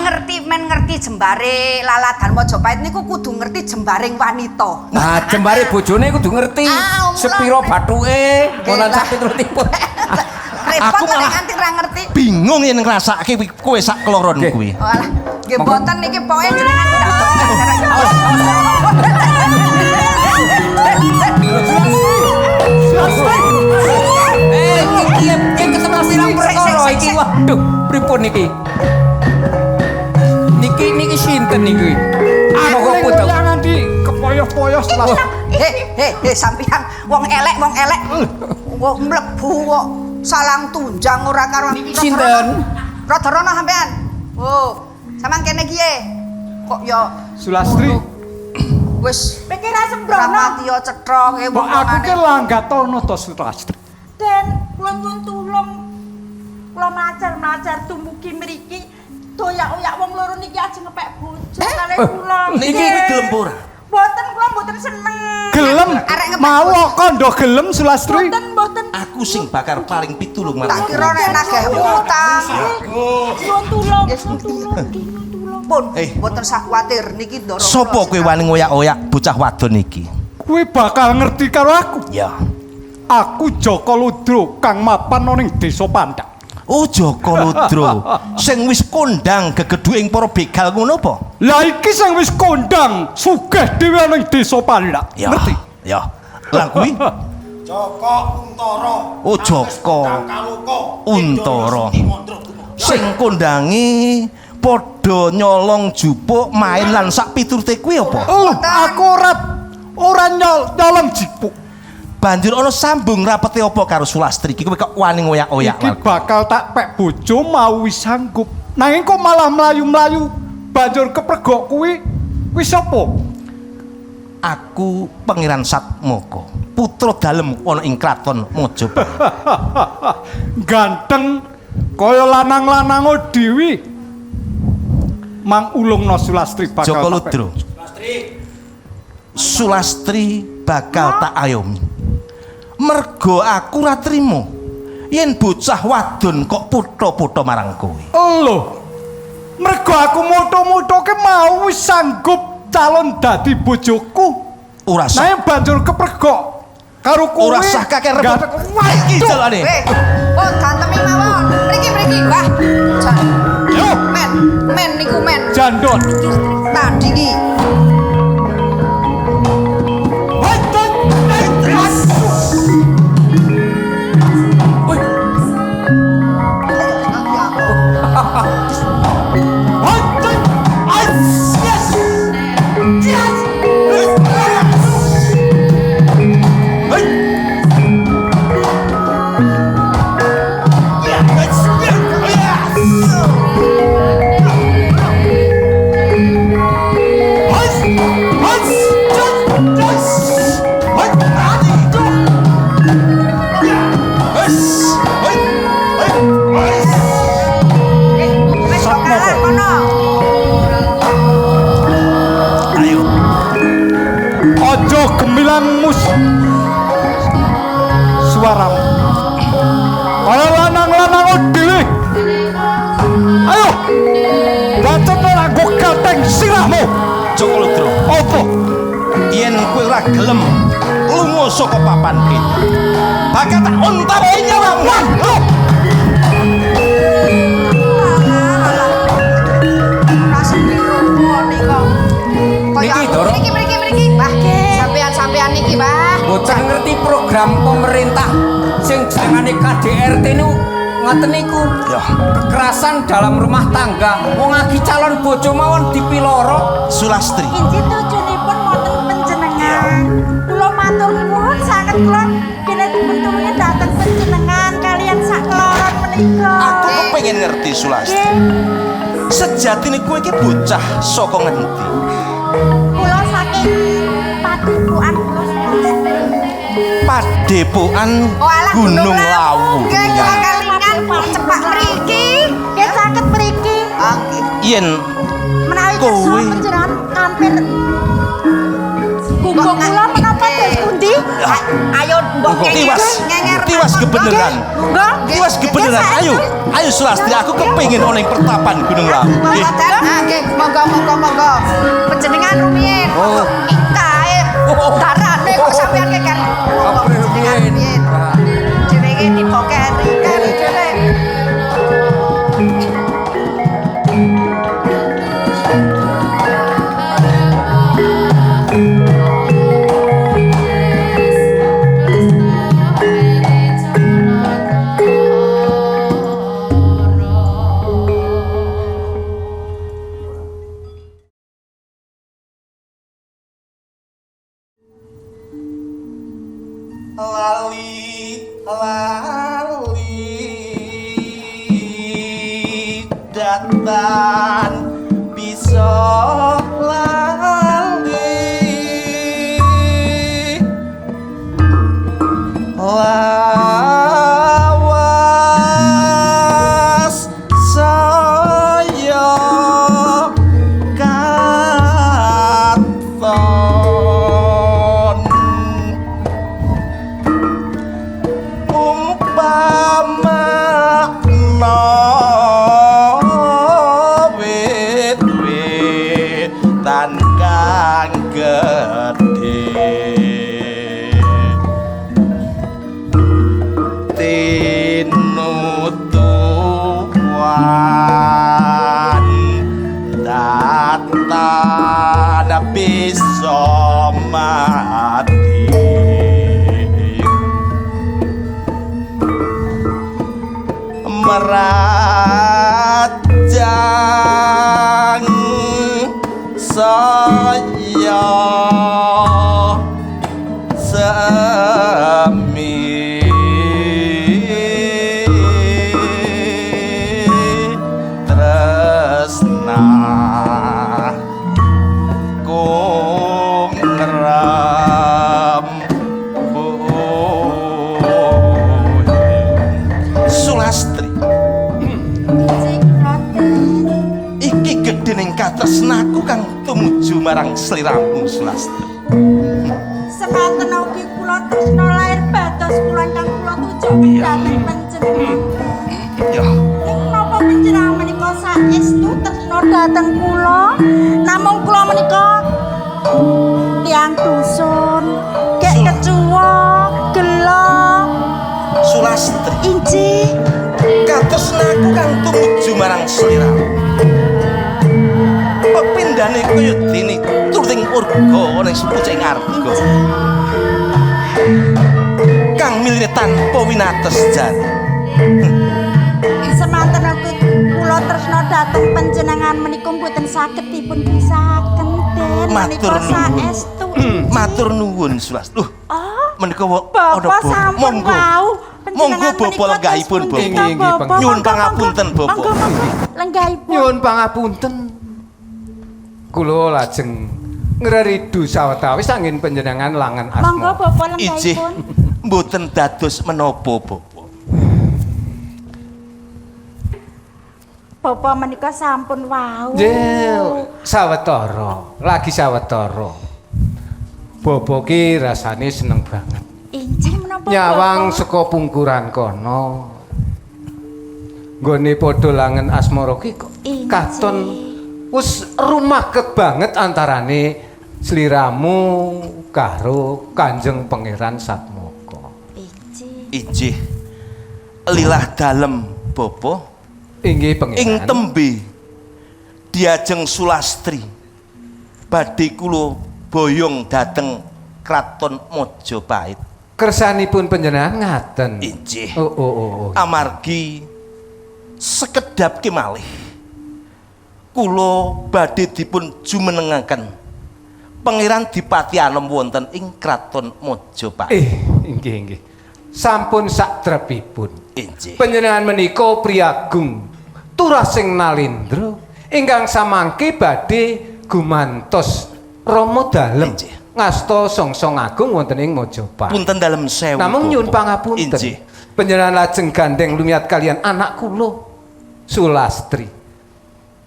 ngerti jembare laladan Majapahit niku kudu ngerti jembaring wanita. nah jembare bojone kudu ngerti Ah, sepiro bathuke monan lah. sak piturutipun. Repot Aku nek malah- nganti ra ngerti. Bingung yen ngrasake kowe sak kloron Nggih. kuwi. Walah, nggih Monggo. boten niki pokoke jenengan tidak Iki ketemu sirang perkara iki. Waduh, pripun niki? Niki sinten niki? Monggo putu. Jangan di kepoyoh-poyoh setelah. sampeyan wong elek. Wong mlebu kok salang tunjang ora karo Sinten? rada rono sampean. Oh, sampean kene iki kok ya Sulastri, wis Pikir ra sembrono. rapati yo cetha mbok aku ki langgatono to Sulastri. Den, kula nyuwun tulung. Kula macar-macar dumugi mriki doyak-oyak wong loro niki ajeng ngepek bojo kalih kula. Niki kowe gelem ora? Mboten kula mboten seneng. Gelem mau kondo gelem Sulastri. Mboten. Aku sing bakal paling pitulung marang. tak kira nek nagih utang. Nyuwun tulung. Pun, mboten sak kuwatir niki ndoro. Sopo kowe wani ngoyak-oyak bocah wadon iki? Kowe bakal ngerti karo aku. Ya. Aku Jaka Ludro kang mapan ning Desa Pandak. Oh Jaka Ludro, sing wis kondang gegedhuing para begal ngono apa? Lah iki sing wis kondang sugih dhewe ning Desa Pandak. Ya. Ngerti? Ya. Lah kuwi Joko Untara. oh Jaka Untara. Sing kondangi padha nyolong jupuk main lan sak piturute kuwi apa? Oh, aku ora nyolong jipuk. Banjur ana sambung rapete apa karo Sulastri iki kowe kok wani ngoyak-oyak Iki bakal tak pek bojo mau wis sanggup. Nanging kok malah mlayu-mlayu banjur kepregok kuwi sapa? Aku Pangeran Satmaka, putra dalem ana ing kraton Majapahit. Ganteng kaya lanang-lanang dhewe. Mang ulungna Sulastri bakal Jaka tak Ludro. Sulastri bakal tak ayomi. Mergo aku ora trima yen bocah wadon kok putha-putha marang kowe. Lho. Mergo aku moto-motoke mau wis sanggup calon dadi bojoku. Ora sah. Nah banjur kepregok karo kowe. Ora sah kakek rebut. Wah iki jalane. Oh, gantemi mawon. Mriki, Mbah. Yo, Men niku men. jandon. Tadi iki. Ojo gemilang suaramu kaya lanang-lanang dhewe. Ayo bacot ora nggo gateng sirahmu. Jaka Ludro. Apa? Yen kowe ora gelem lunga saka papan iki, bakal tak untawi nyawamu. Mriki, Mbah. Sampean niki, Mbah. Bocah ngerti program pemerintah sing jenengane KDRT niku ngoten niku. Ya. Kekerasan dalam rumah tangga. Wong agi calon bojo mawon dipiloro. Sulastri. Injih tujuanipun wonten panjenengan. Kula matur nuwun sanget kula kene dipun-tulungi dhateng panjenengan kalian sak keloron menika. Aku kepengin ngerti Sulastri. Sejatine kowe iki bocah saka ngendi? Kula saking Padepokan kula. Padepokan Oh, alah Gunung Lawu. Nggih, kula kelingan cepak mriki. Nggih saged mriki. Yen Menawi Kowe. kersa panjenengan kampir gunggung kula menapa teh pundi? Ayo mbok tiwas kebeneran. Tiwas kebeneran. Ayo Sulastri, aku kepengin ana ing pertapan Gunung Lawu. Nggih. Nggih, monggo. Panjenengan rumiyin. Kae darane kok sampean keker. Rumiyin. Dhewe iki dibokeri keri dhewe. tan bisa lali lawas saya katon umpama wit-witan kang gedhe tinutuan data bisa mati merajang saya semi tresna kung Sulastri iki gedhening katresnaku kang tumuju marang sliramu Sulastri. Semanten ugi kula tresna lair bados kula ingkang kula tuju dhateng panjenengan. Ya, Ing napa panjenengan menika saestu tresna dhateng kula? Namung kula menika tiyang dusun, gek kecuwa, gelo. Sulastri, Inji, katresnaku kang tumuju marang sliramu. Pepindhane kaya dene turing urga ning sepucing arga. Kang milih tanpa winates jane. semanten ugi kula tresna dhateng panjenengan menika mboten saged dipun pisahaken den Matur menika nuwun. saestu. Matur nuwun Sulastri. Menika Bapak sampun wau. Monggo Bapak lenggahipun Bapak. Inggih, Nyuwun pangapunten Bapak. Lenggahipun. Nyuwun pangapunten. Kula lajeng ngreridu sawetawis angin panjenengan langan Monggo asma. Bapak Ijih lenggahipun. mboten dados menapa Bapak. Bapak menika sampun wau. Nggih, sawetara, lagi sawetara. Bapak ki rasane seneng banget. Injih menapa Nyawang Bapak? saka pungkuran kono. Nggone padha langen asmara ki kok Injih. katon wis rumaket banget antarane sliramu karo Kanjeng Pangeran Satmoko. Injih. Ijih lilah dalem Bapak. Inggih Pangeran. Ing tembe diajeng Sulastri badhe kula boyong dhateng Kraton Majapahit. Kersanipun panjenengan ngaten. Injih. Oh. Amargi sekedhap kemalih kula badhe dipun jumenengaken Pangeran Dipati Anom wonten ing Kraton Majapahit. Inggih. Sampun saktrepipun. Injih. Panjenengan menika priyagung turasing nalindra ingkang samangke badhe gumantos Rama dalem Injih. ngasta songsong agung wonten ing Majapahit. Punten dalem sewu. Namung nyuwun Bapak. pangapunten. Injih. Panjenengan lajeng gandeng lumiat kalian anak kula Sulastri.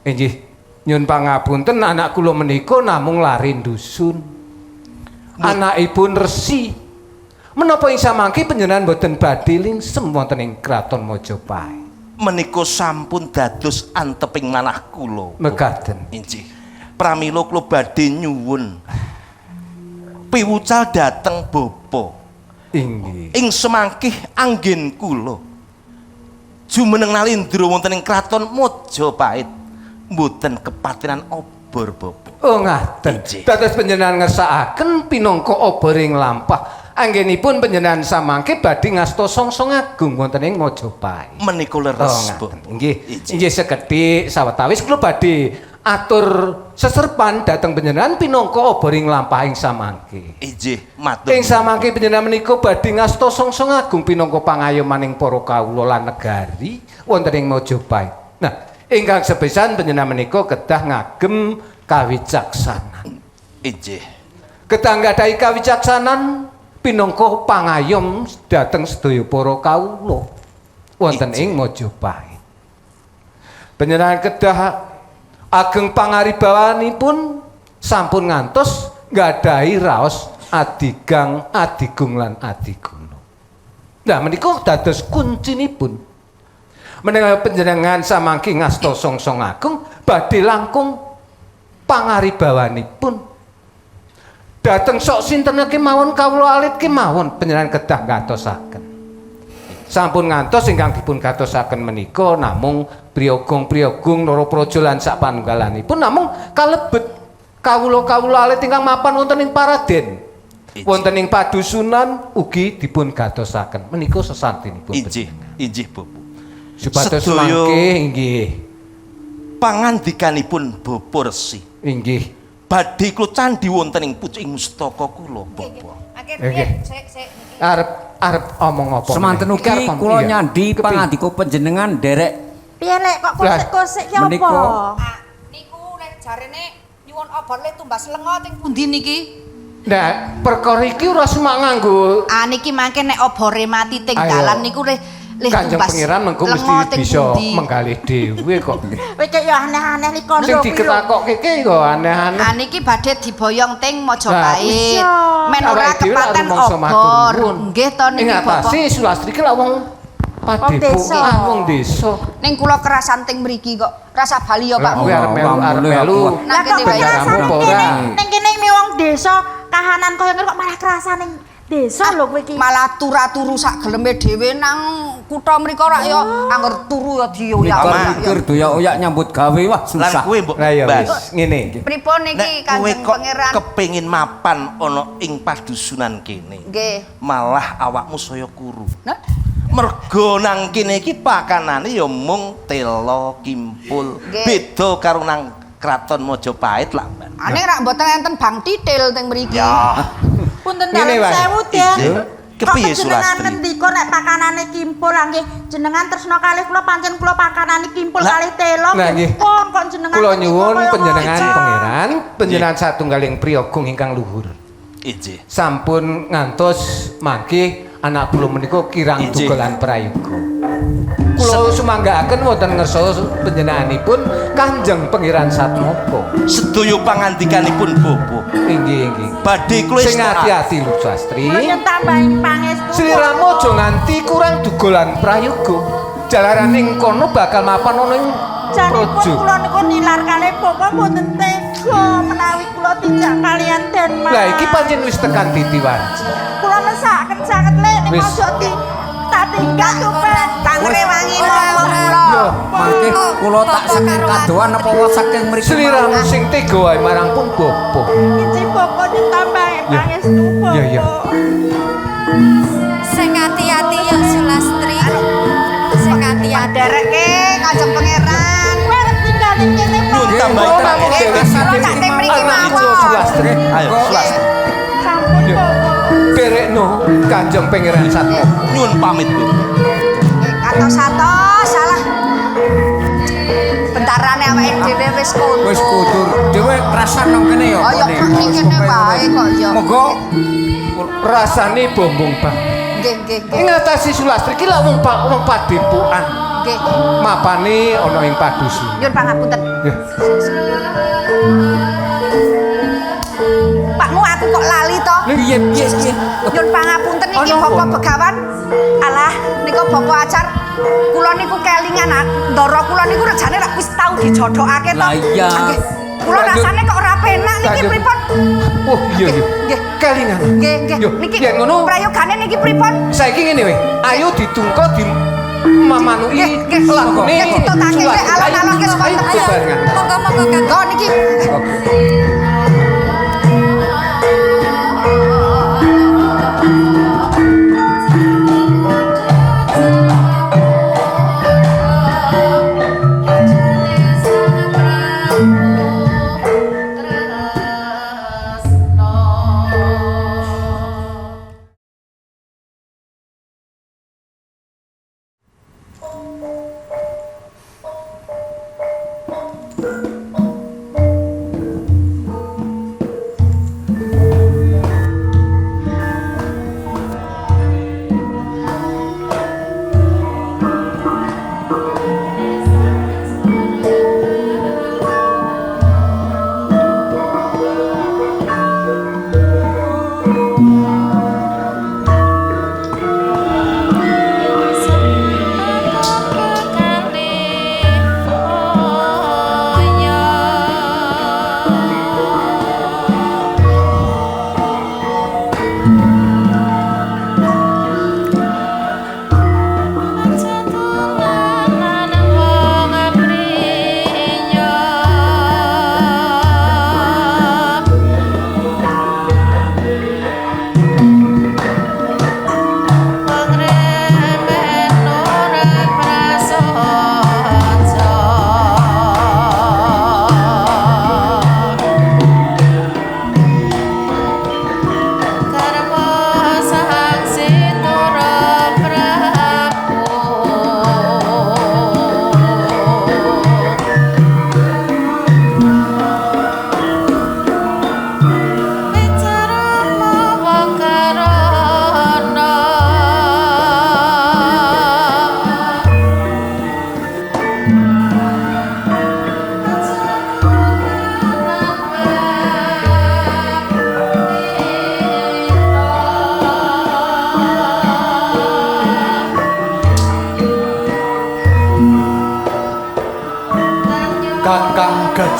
Inggih, nyuwun pangapunten anak kula menika namung lari dusun. Anakipun Resi. Menapa ing samangke panjenengan boten badhe lingsem wonten ing Kraton Majapahit? Menika sampun dados anteping manah kula. Mekaten. Injih. Pramila kula badhe nyuwun piwucal dhateng Bapa. Inggih. Ing semangkih anggen kula jumeneng nalindra wonten ing Kraton Majapahit mboten kepatinan obor Bapa. Oh ngaten. Injih. Dados panjenengan ngersakaken pinangka oboring lampah anggenipun panjenengan samangke badhe ngasta songsong agung wonten ing Majapahit. Menika leres Bapa. Inggih. Inggih sekedhik sawetawis kula badhe atur seserpan dhateng panjenengan pinangka oboring lampah ing samangke. Injih, matur. Ing samangke panjenengan menika badhe ngasta songsong agung pinangka pangayomaning para kawula lan negari wonten ing Majapahit. Nah, Ingkang sepisan panjenengan menika kedah ngagem kawicaksanan. Injih. Kedah nggadahi kawicaksanan pinangka pangayom dhateng sedaya para kawula wonten ing Majapahit. Panjenengan kedah ageng pangaribawanipun sampun ngantos nggadahi raos adigang, adigung lan adiguna. Nah menika dados kuncinipun. Menawi panjenengan samangke ngasta songsong agung badhe langkung pangaribawanipun. Dateng sok sinten kemawon kawula alit kemawon panjenengan kedah ngatosaken. Sampun ngantos ingkang dipun gatosaken menika namung priyogong-priyogong Nara Praja lan sapanunggalanipun namung kalebet kawula-kawula alit ingkang mapan wonten ing Paraden. Wonten ing padusunan ugi dipun gatosaken. Menika sesantinipun. Injih Bobo. Supados Sedaya mangke inggih pangandikanipun Bapa Resi. inggih Badhe kula candhi wonten ing pucuk mustaka kula, Bapa. nggih. Arep omong apa? Semanten ugi kula nyandhi pangandika panjenengan derek. Piye lek kok kosek-kosek ki Menika. apa? Niku nek jarene nyuwun obor le tumbas lenga teng pundi niki? Nah, perkara iki ora semak nganggo Niki mangke nek obore mati teng Ayo. dalan niku le Kanjeng Pangeran mengko mesti bisa menggalih dhewe kok. Kowe cek yo aneh-aneh liko Sing diketakokke ki kok aneh-aneh. Niki badhe diboyong teng Nah, Majapahit. Men ora awake dhewe lak kepaten rumangsa matur obor. nuwun. Nggih to Ing niki Bapak. atase Sulastri ki lak wong padepokan wong desa. Ning kula kerasan teng mriki kok. Rasa bali ya Pak. Kowe arep melu. Lah kok Bayar kerasan apa kene ora? ning kene mi wong desa kahanan koyo ngene kok malah kerasan ning desa lho kowe iki. Malah turu sak geleme dhewe nang kutha mriko rak ya angger turu ya dioyak. Mikir doyak-oyak nyambut gawe wah Lan susah. kowe mbok Lah ya Bas. wis ngene. Pripun niki Nek kowe Kanjeng kok Pangeran? kepengin mapan ana ing padusunan kene. Nggih. Malah awakmu saya kuru. Nah, Mergo nang kene iki pakanane ya mung tela kimpul. Nggih. Beda karo nang kraton Majapahit lah, Mbak. Ane rak mboten enten bang titil teng mriki. Ya. Punten Ngene dalem wae. sewu Den. Ijin. Kepiye Sulastri? Ngendika nek pakanane kimpul lah nggih jenengan tresna kalih kula pancen kula pakanane kimpul Lah, kalih telo nah, nggih. pun kok jenengan Kula menika nyuwun kaya panjenengan ngono. pangeran, panjenengan satunggaling priyogong ingkang luhur. Injih. Sampun ngantos mangke anak kula menika kirang Injih. tugelan prayoga. Kula sumanggaaken wonten ngersa panjenenganipun Kanjeng Pangeran Satmoko. Sedaya pangandikanipun Bobo. Inggih inggih. Badhe kula Sing istirahat. ati-ati Lu Sastri. Kula nyuwun tambahi pangestu. Sliramu aja nganti kurang dugolan prayoga. Jalaran ing kono bakal mapan ana ing Janipun praja. kula niku nilar kalih bapak mboten tega menawi kula dijak kalian Denmark. Lah iki pancen wis tekan titiwan. Kula mesaken saged lek ning Wis. ojo di tak tinggal supet tangre wangi ngomong kula. Yo, Mangke kula tak saking kadoan apa wae saking mriki. sliramu sing tega wae marang pun bapa. Iki bapak ditambahi pangestu bapak. Iya, iya. Sing ati-ati ya Sulastri. Sing ati-ati. Dereke Kanjeng Pangeran. Kowe arep tinggal ning kene Nyun Pak. tambahi Kula tangan. Kula tak teng mriki Anak ijo mawon. Sulastri. Ayo, Sulastri. Sampun Yo. bapak. Berekno Kanjeng Pangeran Satmoko. Nyun pamit, Bu. Atos-atos salah. Bentarane awake dhewe wis kondur. Wis kudur dhewe krasan nang kene ya. Oh ya ning kene wae kok ya. Monggo Rasane bombong bang. Nggih nggih nggih. Ing ngatasi Sulastri ki lak wong padepokan. Nggih. Mapane ana ing padusun. Nyun pangapunten. Nggih. Pakmu aku kok lali to. Piye piye piye. Nyun pangapunten iki Ana Bapak apa? Begawan. Alah nika Bapak Acar. Kula niku kelingan ndara kula niku rejane rak wis tau dijodhokake to. Lah iya. Nggih. Kula Lanjut. rasane kok ora penak niki Lanjut. pripun? Oh iya iya. Nggih. Kelingan. Nggih nggih. Yo, Niki yen ngono prayogane niki pripun? saiki ngene we. Ayo ditungko di mamanui Nggih, nggih. lakune. Nggih, ditutake Sulastri. alon-alon ke Ayo, sekonten. Ayo. bebarengan. Monggo-monggo Kang. Niki.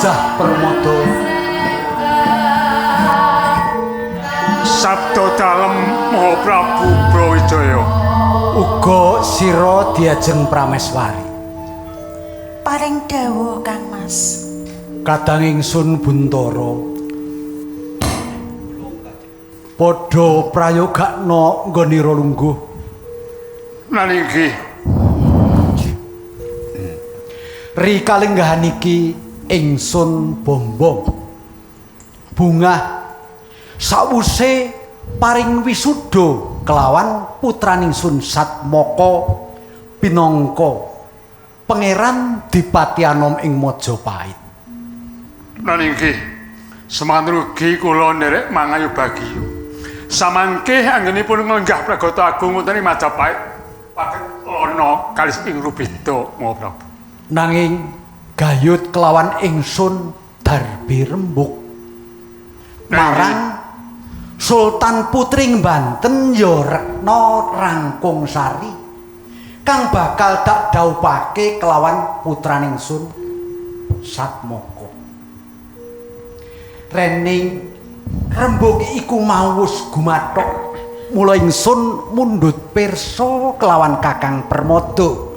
Gajah Permada. Sabda dalem Maha Prabu Brawijaya. Uga sira diajeng Prameswari. Paring dawuh Kang Mas. Kadang ingsun Buntara padha prayogakna nggonira lungguh. Nalinggi Rikalenggahan iki ingsun bombong bungah sawuse paring wisuda kelawan putraningsun Satmaka pinangka pangeran Dipati Anom ing Majapahit. nalinggi semantrugi kula nderek mangayu bagiyo. Samangke anggenipun nglenggah pragata agung wonten ing Majapahit paket ana kalis ing Rubeda Maha Prabu. Nanging gayut kelawan ingsun darbi rembug marang Sultan Putring Banten ya Rekna Rangkung Sari kang bakal tak dhawuhake kelawan putraningsun Satmaka. Rening rembug iku mau wis gumathok mula ingsun mundhut pirsa kelawan Kakang Permada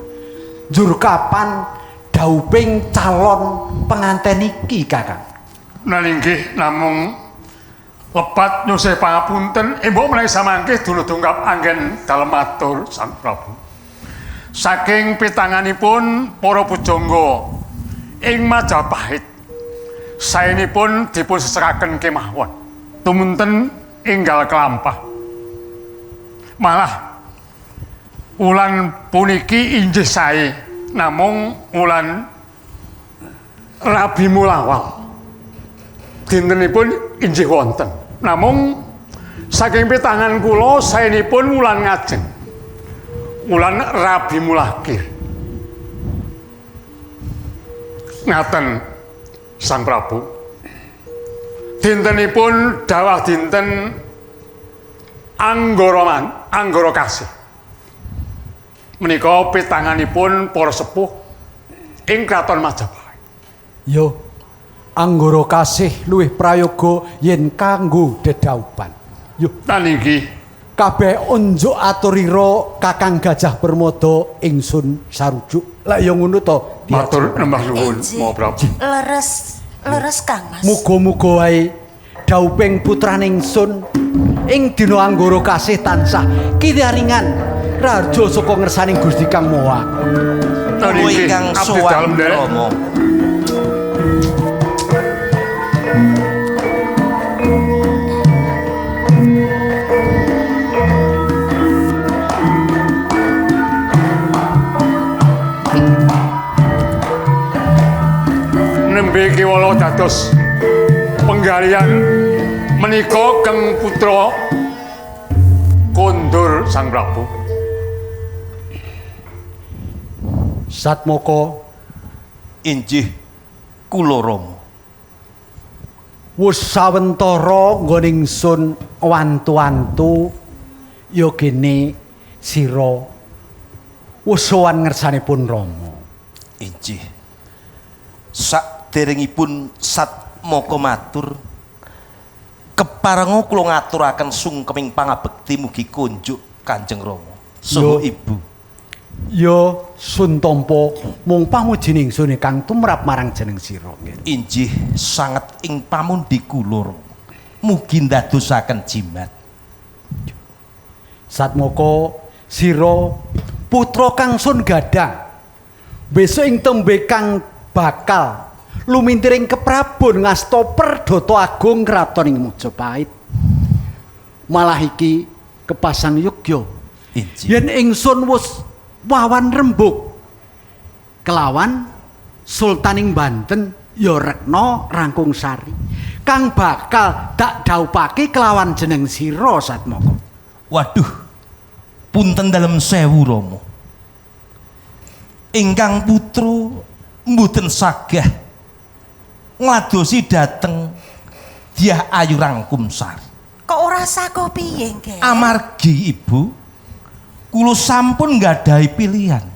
njur kapan dhawuhing calon penganten iki Kakang. Nalinggi namung lepat nyusih pangapunten mbok menawi samangke dulu tunggap anggen dalem matur Sang Prabu. Saking pitanganipun para pujangga ing Majapahit saenipun dipun seseraken kemawon tumunten enggal kelampah. Malah wulan puniki inggih sae namung wulan Rabi Mulawal. Dintenipun inggih wonten. Namung saking pitangan kula saenipun wulan ngajeng. Wulan Rabi Mulakir. Ngaten Sang Prabu. Dintenipun dawah dinten Anggara Kasih. Menika pitanganipun para sepuh ing Kraton Majapahit. Yo, Anggara Kasih luwih prayoga yen kanggo dedaupan. Yo, nalinggi kabeh unjuk aturira Kakang Gajah Permada ingsun sarujuk. Lah ya ngono to. Matur nembah nuwun Maha Prabu. Leres Kang Mas. Muga-muga wae dhawuhing putraningsun ing dina Anggara Kasih tansah kiraringan raja saka ngersaning Gusti Kang Maha. Nalinggi abdi dalem nderek. Nembe kiwala dados penggalian menika Kang putra kondur Sang Prabu. Satmaka Injih kula Rama. Wis sawentara nggone ingsun wantu-wantu ya kene sira wis sowan ngersanipun Rama. Injih. Saderengipun Satmaka matur keparenga kula ngaturaken sungkeming pangabekti mugi kunjuk Kanjeng Rama saha Ibu. Ya Suntampa mung pamujining ingsun kang tumrap marang jeneng sira. Injih sanget ing pamundi kula mugi ndadosaken jimat. Satmaka sira putra kang sun gadang. Besok ing tembe kang bakal lumintiring keprabon ngasta perdhata agung kraton ing Majapahit. Malah iki kepasang yogya. Yen ingsun wis wawan rembug kelawan Sultaning Banten ya Rekna Rangkung Sari kang bakal tak dhawuhake kelawan jeneng sira Satmaka. Waduh, punten dalem sewu Rama. Ingkang putra mboten sagah ngladosi dhateng Dyah Ayu Rangkum Sari. Kok ora saka piye, Nggih? Amargi Ibu, kula sampun nggadahi pilihan.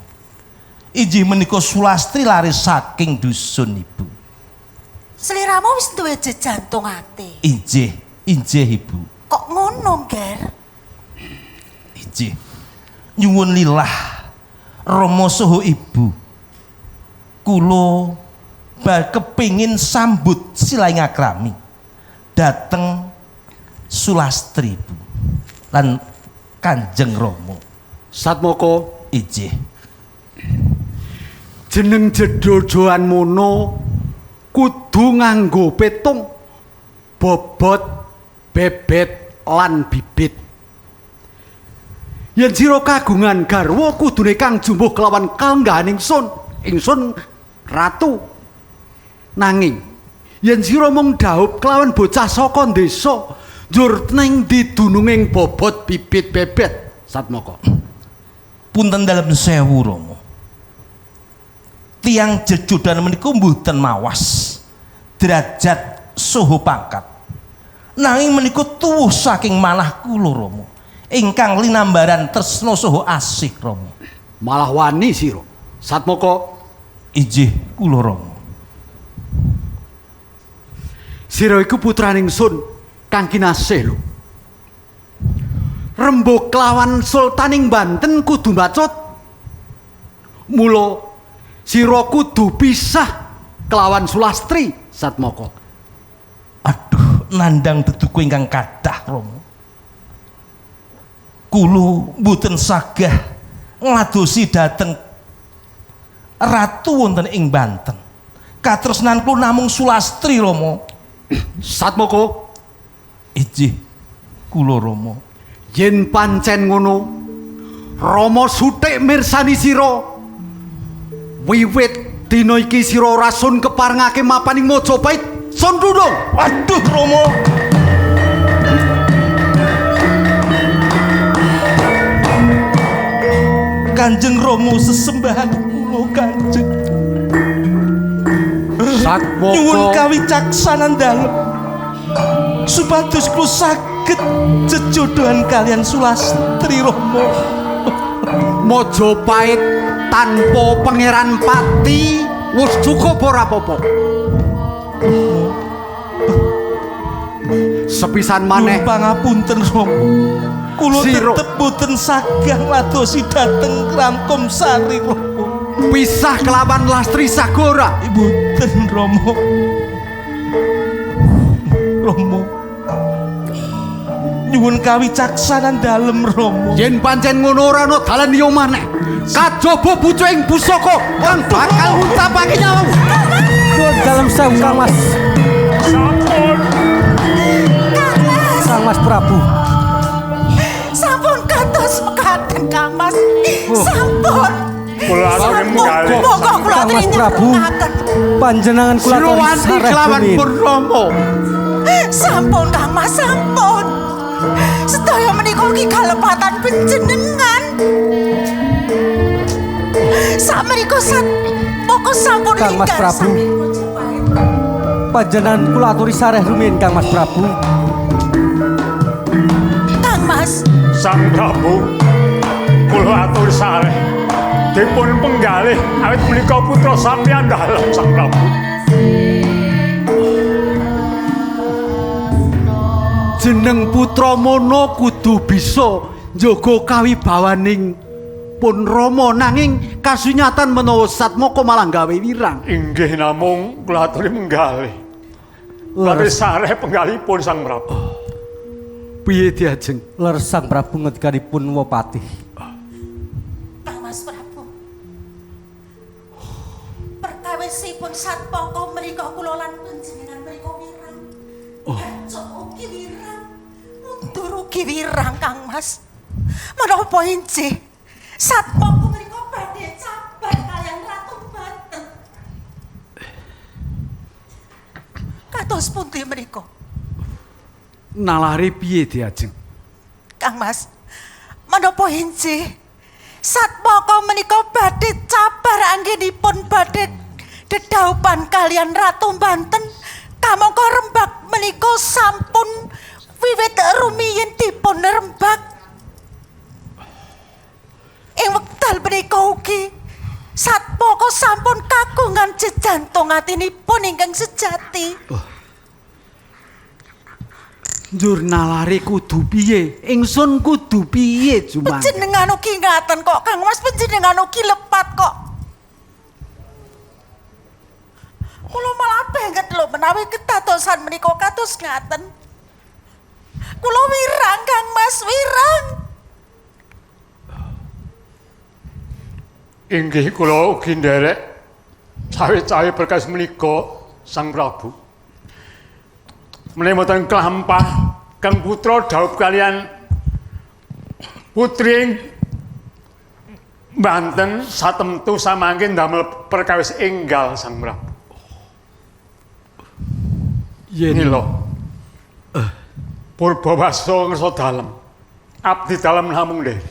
Injih menika Sulastri laris saking dusun Ibu. Sliramu wis duwe jantung ati. Injih, Ibu. Kok ngono, Ger? Injih. Nyuwun lilah Rama saha Ibu. Kula kepingin sambut silaingakrami dateng Sulastri, Bu. Lan Kanjeng Rama. Satmoko, Injih. jeneng jedodohan mono kudu nganggo petung, bobot, bebet lan bibit. Yen sira kagungan garwa kudune kang jumbuh kelawan kalenggahan ingsun ratu. Nanging yen sira mung dhaup kelawan bocah saka desa njur ning didununging bobot bibit bebet, Satmoko. Punten dalem sewu Rama. Tiang jejodan menika mboten mawas derajat saha pangkat. Nanging menika tuwuh saking manah kula Rama. Ingkang linambaran tresna saha asih Rama. Malah wani sira, Satmoko. Injih kula Rama. Sira iku putraning Sun kang kinasih lho. Rembug kelawan Sultaning Banten kudu mbacot. Mula sira kudu pisah kelawan Sulastri, Satmoko. Aduh, nandang deduku ingkang kathah Rama. Kula mboten sagah ngladosi dhateng ratu wonten ing Banten. Katresnan kula namung Sulastri Rama. Satmoko, injih kula Rama. yen pancen ngono, Rama sutik mirsani sira. Wiwit dina iki sira ora sun keparengake mapaning Majapahit, Sun Dudung. Waduh Rama. Kanjeng Rama sesembahan kula Kanjeng. Satmoko, Nyuwun kawicaksanan dalem supados kula saged jejodohan kalian Sulastri Rama. Majapahit tanpa Pangeran Pati wis cukup ora apa-apa. Sepisan maneh pangapunten Rama. Kula tetep boten sagah ngladosi dhateng Kramkom Sari Rama. Pisah kelawan Lastri Sagora. Boten Rama. Rama. Nyuwun kawicaksanan dalem Rama. Yen pancen ngono ora ana dalan liya maneh. Kajaba bucuing pusaka kang bakal ngucapake nyawamu. Nuwun dalem sewu Kang Mas. Sampun. Kang Mas Prabu. Sampun kados mekaten, Kang Mas. Sampun. Kula aturi menggalih. Monggo kula Kang Mas aturi Prabu. nyuwunaken. Panjenengan kula aturi Sirowanti sareh kelawan rumiyin. Purnomo. Sampun, Kang Mas, sampun. Sedaya menika ugi kalepatan panjenengan. Sakmenika Satmoko sampun Kang Mas lingkar Prabu. saking Majapahit. Panjenengan kula aturi sareh rumiyin Kang Mas Prabu. Kang Mas, Sang Prabu, kula atur sareh dipun penggalih awit menika putra sampeyan dalem Sang Prabu. Jeneng putra mono kudu bisa njaga kawibawaning pun Rama, nanging kasunyatan menawa Satmoko malah gawe wirang. Inggih namung kula aturi menggalih. Kula sareh penggalihipun Sang Prabu. Piye diajeng? Ler Sang Prabu ngendikanipun Wapati. Kang Mas Prabu. Perkawisipun Satmoko menika kula lan panjenengan menika wirang. Cok ugi wirang. Mundur ugi wirang, Kang Mas. Menapa injih? Satmoko menika badhe cabar kaliyan Ratu Banten. Kados pundi menika? Nalari piye diajeng? Kang Mas, menapa injih? Satmoko menika badhe cabar anggenipun badhe dedaupan kaliyan Ratu Banten. Kamangka rembag menika sampun wiwit rumiyin dipun rembag. Ing wekdal menika ugi Satpoko sampun kagungan jejantung atinipun ingkang sejati. Njur nalare kudu piye? Ingsun kudu piye, Jumang? Panjenengan ugi ngaten kok, Kang Mas, panjenengan ugi lepat kok. Kula malah banget lho menawi ketadosan menika kados ngaten. Kula wirang, Kang Mas, wirang. Inggih kula ugi nderek cawe-cawe berkas menika Sang Prabu. Menawi wonten kelampah Kang Putra dhaup kalian putri ing Banten satemtu samangke ndamel perkawis enggal Sang Prabu. Yen lho. Purbawasa ngersa dalem. Abdi dalem namung nderek.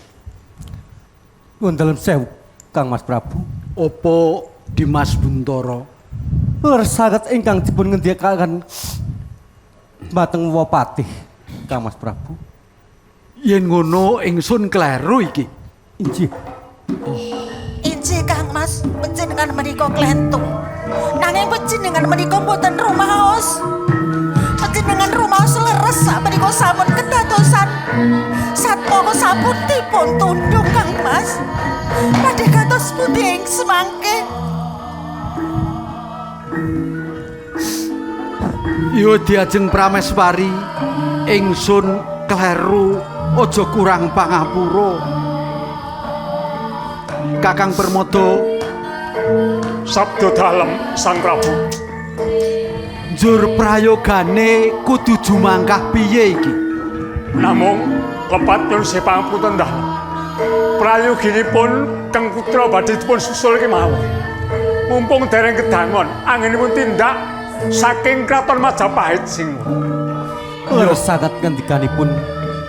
Nuwun dalem sewu, Kang Mas Prabu. Apa Dimas Buntara Ler saged ingkang dipun ngendikaken Bateng Wapatih, Kang Mas Prabu. yen ngono ingsun kleru iki? Injih. Injih Kang Mas, panjenengan menika klentung. Nanging panjenengan menika mboten rumaos. Panjenengan rumaos leres menika sampun ketadosan. Satpoko sampun dipun tundung Kang Mas. Padhe kados pundi ing semangke. Yo diajeng Prameswari, ingsun kleru, aja kurang pangapura. Kakang Permada, Sabda dalem Sang Prabu. njur prayogane kudu jumangkah piye iki? Namung lepat nyuwun sepangapunten dalem. Prayoginipun Kang Putra badhe dipun susul kemawon. Mumpung dereng kedangon, anggenipun tindak saking Kraton Majapahit sing Ler saged ngendikanipun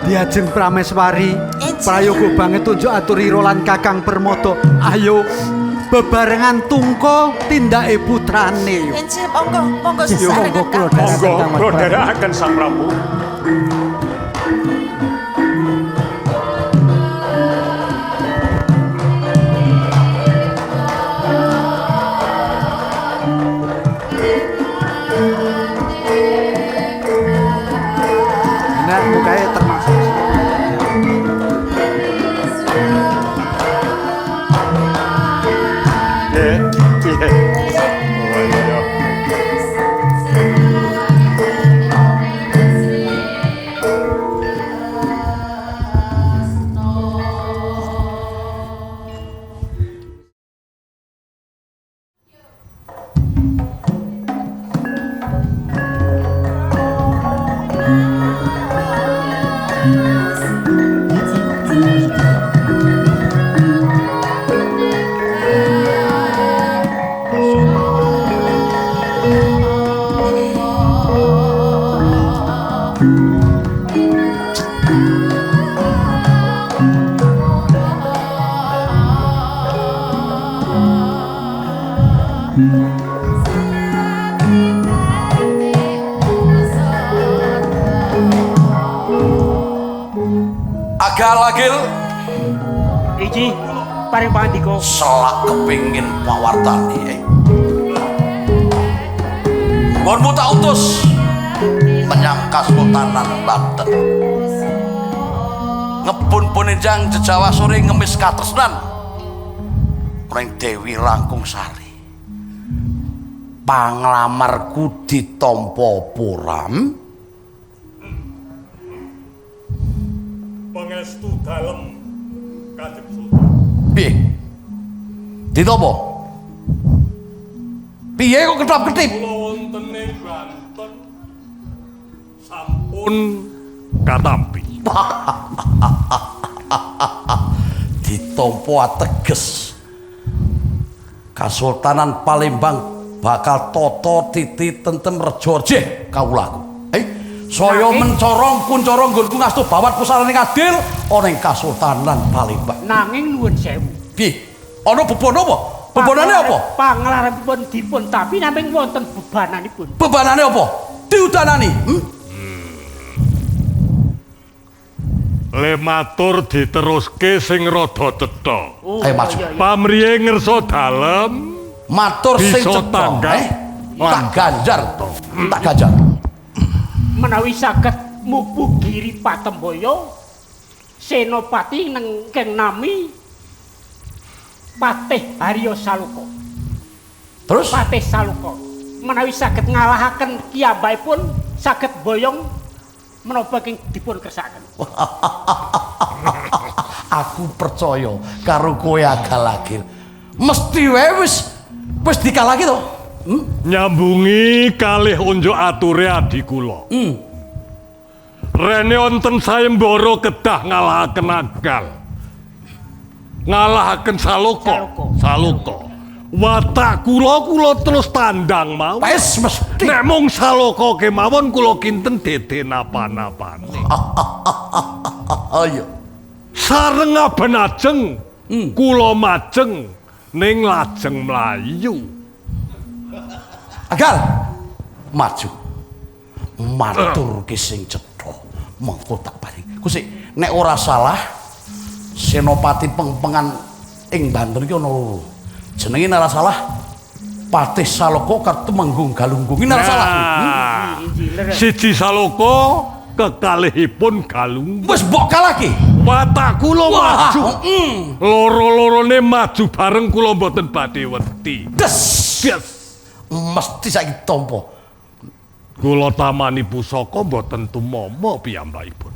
Diajeng Prameswari, prayoga banget tunjuk aturira lan Kakang Permada. Ayo bebarengan tungko tindake putrane. Injih, monggo, monggo Yo monggo kula monggo dherekaken Kang Mas kula Prabu. dherekaken Sang Prabu. Nek mukae termasuk Piye? Oh iya. Agal-agil Iki paring pangandika. selak kepingin pawartani. Ngonmu tak utus menyang Kasultanan Banten. Ngebun punenjang jejawa sore ngemis katresnan ning Dewi Langkung Sari. Panglamarku ditampa puram. Pangestu dalem Kanjeng Sultan. Piye? Ditampa? Piye kok ketap-ketip? Kula wonten ing Banten sampun katampi. Ditampa ateges. Kasultanan Palembang bakal tata titi tentem rejo jeh kawulaku. Saya mencorong kuncorong nggonku ngastu bawat pusarane adil ana ing Kasultanan Palembang. Nanging nuwun sewu. Piye? Ana beban apa? Bebanane apa? Panglarenipun dipun tapi namung wonten bebananipun. Bebanane apa? Diudanani. Le matur diteruske sing rada cetha. Ayo maju. Pamriye ngersa dalem Matur sing bisa cetha. tanggap. Tak ganjar to. Tak ganjar. Menawi saged mupu Giri Patemboyo Senopati nengkeng nami Patih Haryo Saluka. Terus Patih Saluka menawi saged ngalahaken kiyambakipun saged boyong menapa ing dipun kersakaken. Aku percaya karo kowe Agalagil. Mesti wae wis dikalahke to. Nyambungi kalih unjuk ature adi kula. Rene wonten sayembara kedah ngalahaken Agal. Ngalahaken Saloka. Watak kula terus tandang mawon. Wis mesti. Nek mung Saloka kemawon kula kinten dede napa-napane. Ayo. Sareng aben ajeng kula majeng ning lajeng mlayu. Agal maju. Matur ki sing cetha. Mengko tak paring. Gusti, nek ora salah Senopati Pengpengan ing Banten iki ana loro. Jenenge nek ora salah Patih Saloka kartu Manggung Galunggung. Nek ora salah. Siji Saloka kekalihipun Galunggung. Wis mbok kalahke. Watak kula maju. Loro-lorone maju bareng kula mboten badhe wedi. Des. Mesti saiki tampa. Kula tamani pusaka mboten tumama piyambakipun.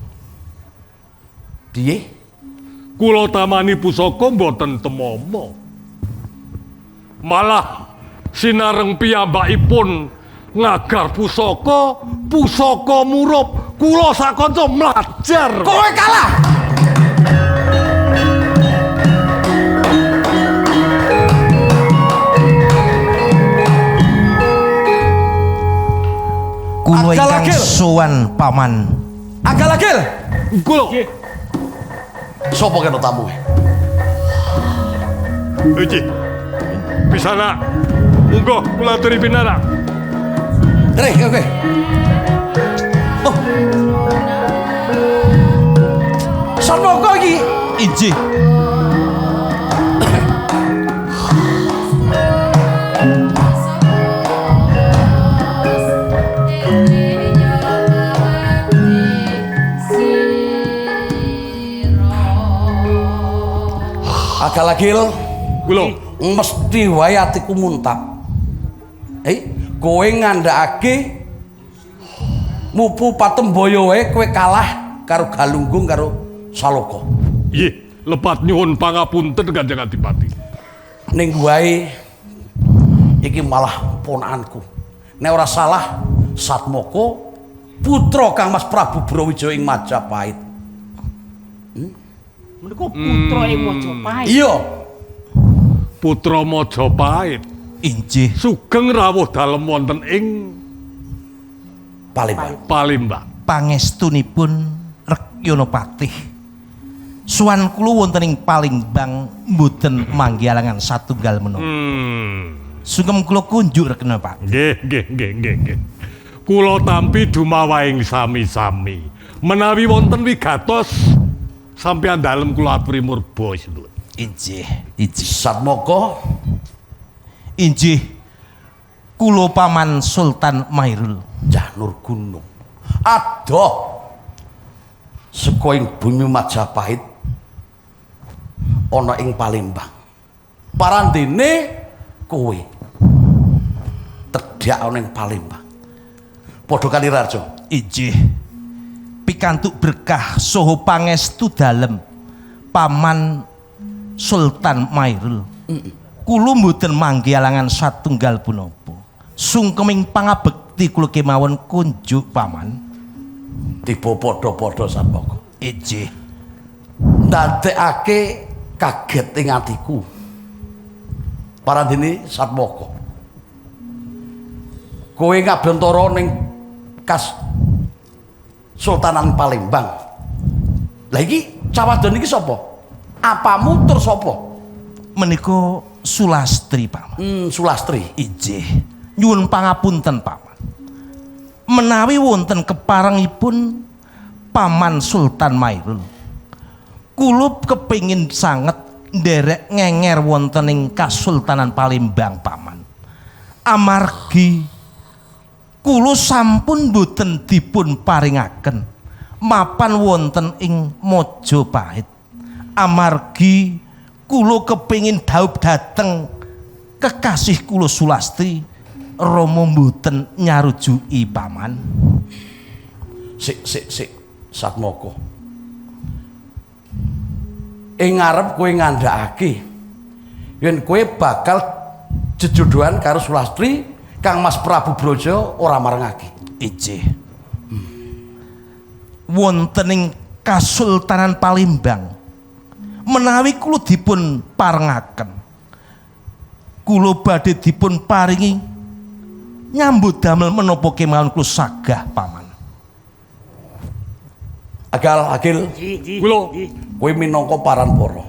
Piye? Kula tamani pusaka mboten tumama. Malah sinareng piyambakipun ngagar pusaka murup. Kula sakanca mlajar. Kowe kalah. Kula ingkang sowan paman. Agalagil. Kula. Sopo kena tamu? Iki. Pisana. Monggo kula aturi pinara. Oke. Oh. Sarmoko iki. Injih. Agalagil, kula mesti wae atiku muntap. Kowe ngandhakake mupu Patemboyo wae kowe kalah karo Galunggung karo Saloka. Nggih, lepat nyuwun pangapunten Kanjeng Adipati. Ning wae iki malah ponakanku. Nek ora salah Satmoko putra Kang Mas Prabu Brawijaya ing Majapahit. Menika putra ing Majapahit. Iya. Putra Majapahit. Injih. Sugeng rawuh dalem wonten ing Palembang. Pangestunipun Rekyanapatih. Suwan kula wonten ing Palembang mboten manggihalangan satunggal menapa. Sugeng kula kunjuk Rekyanapatih. Nggih. Kula tampi dumawaing sami-sami. Menawi wonten wigatos sampeyan dalem kula aturi murba sedulur. Injih. Satmoko. Injih. Kula paman Sultan Mairul Janur Gunung. Adoh saka ing bumi Majapahit ana ing Palembang. Parandene kowe tedhak ana ing Palembang. Padha kalirarjo. Injih. Pikantuk berkah saha pangestu dalem paman Sultan Mairul. Kula mboten manggihalangan satunggal punapa. Sungkeming pangabekti kula kemawon kunjuk paman. Tiba padha-padha Satmoko. Injih. Ndadekake kaget ing atiku. Parandene Satmoko. Kowe ngabentara ning kas Sultanan Palembang. Lah iki cawadon iki sapa? Apamu tur sapa? Menika Sulastri, paman. Sulastri. Injih. Nyuwun pangapunten, paman. Menawi wonten keparengipun paman Sultan Mairul kula kepingin sanget nderek ngenger wonten ing Kasultanan Palembang paman. Amargi kula sampun boten dipun paringaken mapan wonten ing Majapahit. Amargi kula kepingin dhaup dhateng kekasih kula Sulastri Rama mboten nyarujuki paman. Sik Satmoko. Ing ngarep kowe ngandhakake yen kowe bakal jejodohan karo Sulastri Kang Mas Prabu Brojo ora marengake. Ijih. Wonten ing Kasultanan Palembang menawi kula dipun parengaken kula badhe dipun paringi nyambut damel menapa kemawon kula sagah paman. Agil Kula kowe minangka Paranpara.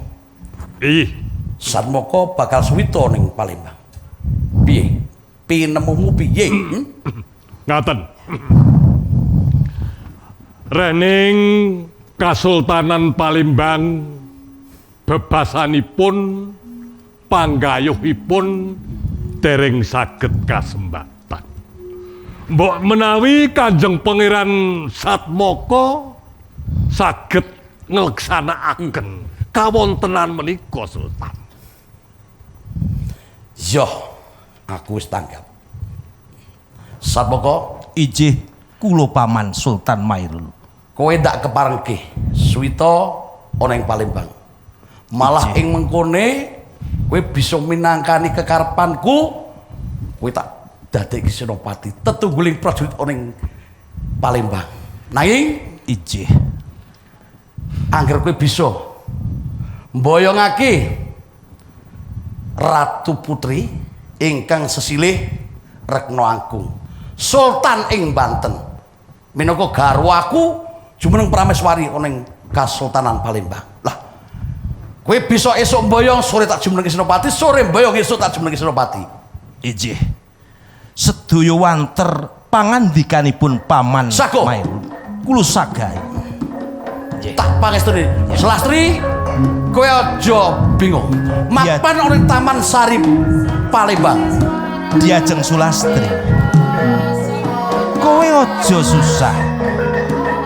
nggih. Satmoko bakal suwita ning Palembang. Piye? Pinemumu piye? Ngaten. Rening Kasultanan Palembang bebasanipun panggayuhipun dereng saged kasembatan. Mbok menawi Kanjeng Pangeran Satmoko saged ngleksanakaken kawontenan menika Sultan. Yo, aku wis tanggap. Satmoko, Ijih kula paman Sultan Mairul. kowe ndak keparengke suwita ana ing Palembang. Malah ing mengkone kowe bisa minangkani kekarepanku, kowe tak dadekke senopati tetungguling prajurit ana ing Palembang. Nanging Ijih angger kowe bisa mboyongake Ratu Putri ingkang sesilih Rekna Anggung, Sultan ing Banten, minangka garwaku jumeneng prameswari ana ing Kasultanan Palembang. Lah, kowe bisa esuk mboyong, sore tak jumeneng senopati, sore mboyong esuk tak jumeneng senopati. Ijih sedaya wanter pangandikanipun paman Sako. Mairul kula sagahi. Tak pangestuni, Selastri, kowe aja bingung. Mapan ana ing Taman Sari Palembang. Diajeng Sulastri. Kowe aja susah.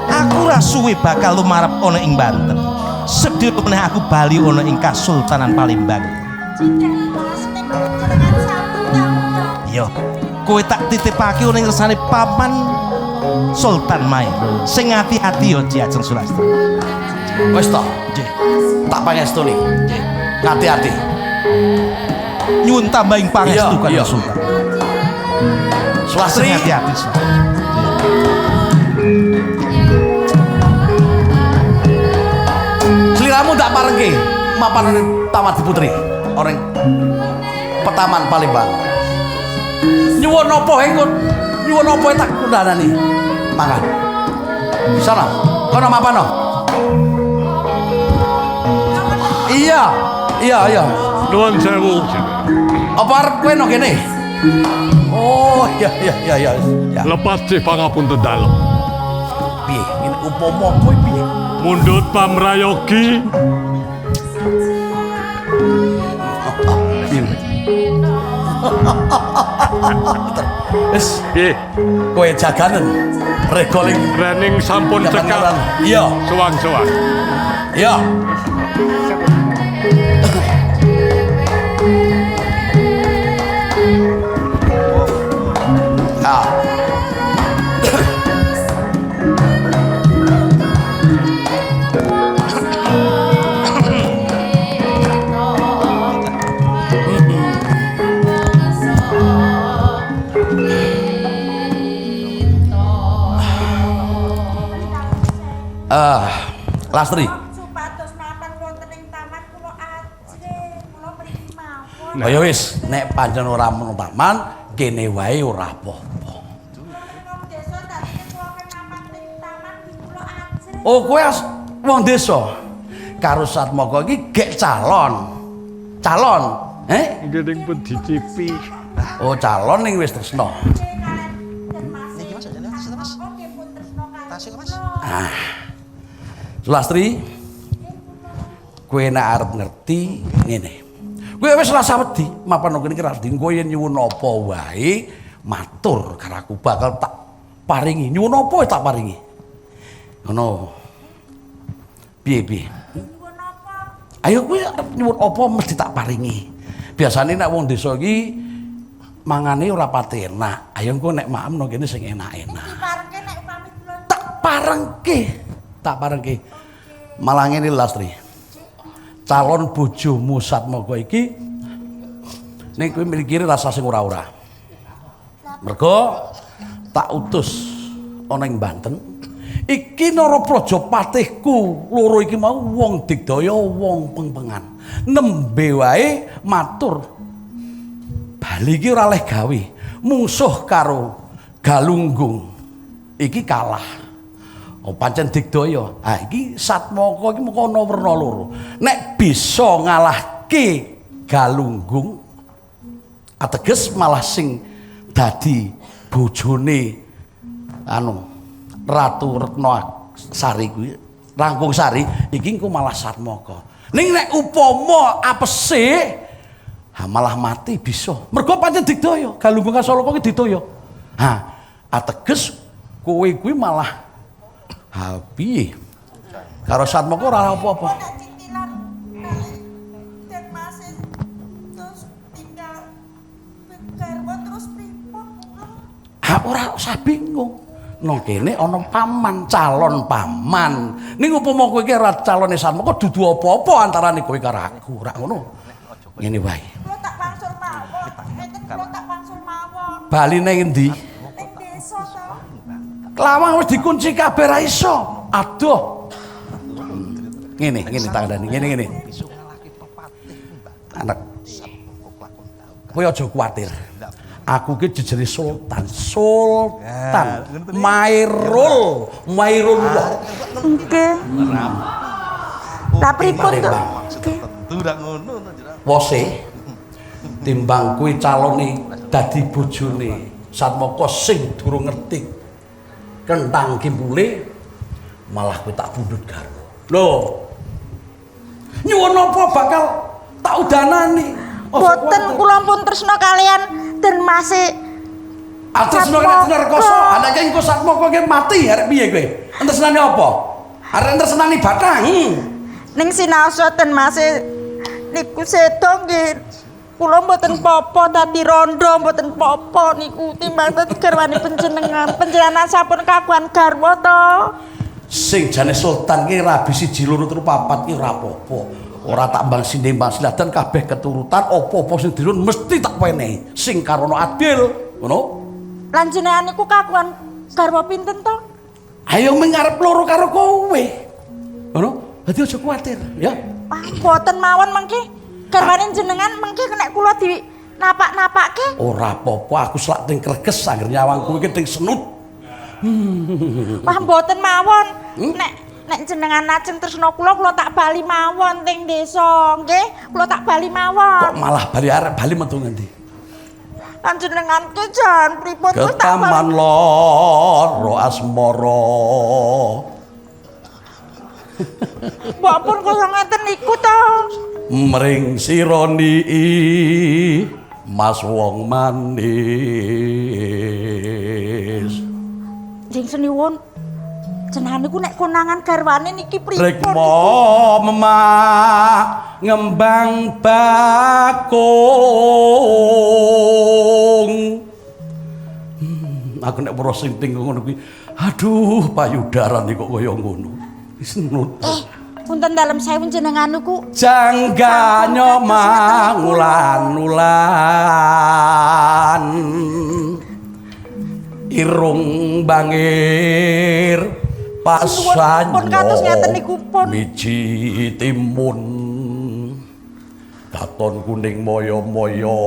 Aku ra suwe bakal lumarep ana ing Banten. Sedhep meneh aku bali ana ing Kasultanan Palembang. Yo, kowe tak titipake ana ing resane paman Sultan Mairul. Sing ati-ati yo Diajeng Sulastri. Wis ta? Nggih. Tak pangestuni. Nggih. Hati-hati. Nyuwun tambahing pangestu Iya, Kanjeng iya. Sultan. Sulastri, Sing hati-hati Sultan. sliramu tak parengke mapan Tamati Putri ana ing Petaman Palembang. Nyuwun apa engko? Nyuwun apa tak kundhanani? Mangan. Sana, kono mapano. Iya. Nuwun sewu. Apa arep kowe no kene? Oh, iya. Ya. Lepas cih pangapunten dalem. Piye? Ini upama kowe piye? Mundhut pamrayogi Wis, nggih. kowe jaganen regoling Rening sampun cekal Iya. suwang-suwang. Iya. Lastri. Supados mapan wonten ing taman kula ajeng, kula mriki mawon. Ya wis, nek pancen ora menawa taman, kene wae ora apa-apa. Wong desa tadi kula mapan ing taman kula ajeng. Oh, kowe wong desa. Karo Satmoko iki gek calon. Calon, Nggih ning pun dicipi. Oh, calon ning wis tresna. Sulastri, kowe nek arep ngerti ngene. Kowe wis rasa wedi mapan kene iki ra kowe yen nyuwun apa wae matur karo aku bakal tak paringi. Nyuwun apa tak paringi. Ngono. Piye? Nyuwun apa? Ayo kowe arep nyuwun apa mesti tak paringi. Biasane nek wong desa iki mangane ora pati enak. Ayo engko nek maem nang kene sing enak-enak. Diparengke nek pamit kula. Tak parengke. Malah ngene Lastri. Calon bojomu Satmoko iki ning kowe mikire rasa sing ora-ora. Mergo tak utus ana ing Banten. Iki Narapraja patihku loro iki mau wong digdaya, wong pengpengan. Nembe wae matur bali iki ora leh gawe. Mungsuh karo Galunggung iki kalah. Oh pancen digdaya. Ah iki Satmoko iki mengko ana werna loro. Nek bisa ngalahke Galunggung ateges malah sing dadi bojone Ratu Retno Sari kuwi Rangkung Sari iki engko malah Satmoko. Ning nek upama apese malah mati bisa. Mergo pancen digdaya. Galunggung Kasalaka ki digdaya. Ha, ateges kowe kuwi malah piye? Karo Satmoko ora apa-apa. Ora usah bingung. Nang kene ana paman, calon paman. Ning upama kowe iki ora calone Satmoko dudu apa-apa antarane kowe karo aku, ora ngono. Ngene wae. Kula tak wangsul mawon. Enten kula tak wangsul mawon. Bali ning endi? Ning desa to. Lawang wis dikunci kabeh ra iso. Aduh. Ngene tak kandhani. Ngene. Anak. Kowe aja kuwatir. Aku ki jejere sultan. Mairul. Nggih. Lah pripun to? Wose timbang kuwi calone dadi bojone Satmoko sing durung ngerti kentang kimpule malah kowe tak pundhut garwa. Lho. Nyuwun apa bakal tak udanani. Boten kula pun tresna kalian Dermase. Tresna kalian Rekoso, anake engko Satmoko ki mati arek piye kowe? Entresnane apa? Arek entresnani Batang. Ning sinaosa Dermase niku sedo nggih. Kula mboten apa dadi rondo mboten apa niku timbang dadi garwane panjenengan. Panjenengan sampun kagungan garwa to. Sing jane sultan ki rabi 1 2 3 4 ki ora apa-apa. Ora tak mbang sindhe mbang siladan kabeh keturutan apa-apa sing dirun mesti tak wenehi. Sing karono adil, ngono. Lan jenengan niku kagungan garwa pinten to? Ayo mengarep loro karo kowe. Ngono. Dadi aja kuwatir, ya. Mboten mawon mengki. Garwane jenengan mengki nek kula di napak-napake. Ora apa-apa, aku selak ting kreges angger nyawang kowe ki ting senut. Mboten mawon. Nek jenengan lajeng tresna kula tak bali mawon teng desa, nggih. Kula tak bali mawon. Kok malah bali arek bali metu ngendi? Lan jenengan ki jan pripun Ke taman loro asmara. Mbok pun kaya ngeten niku to. Mring sironi Mas wong manis. Jeng seniwun jenengan niku nek konangan garwane niki pripun? Rikma memak ngembang bakung. Aku nek weruh sing ting ngono kuwi, aduh payudaran iki kok kaya ngono. Wis nut. Punten dalem sewu jenengan niku jangga mangulan-ulan. Irung bangir pasanyo pun kados ngeten niku pun miji timun katon kuning moyo-moyo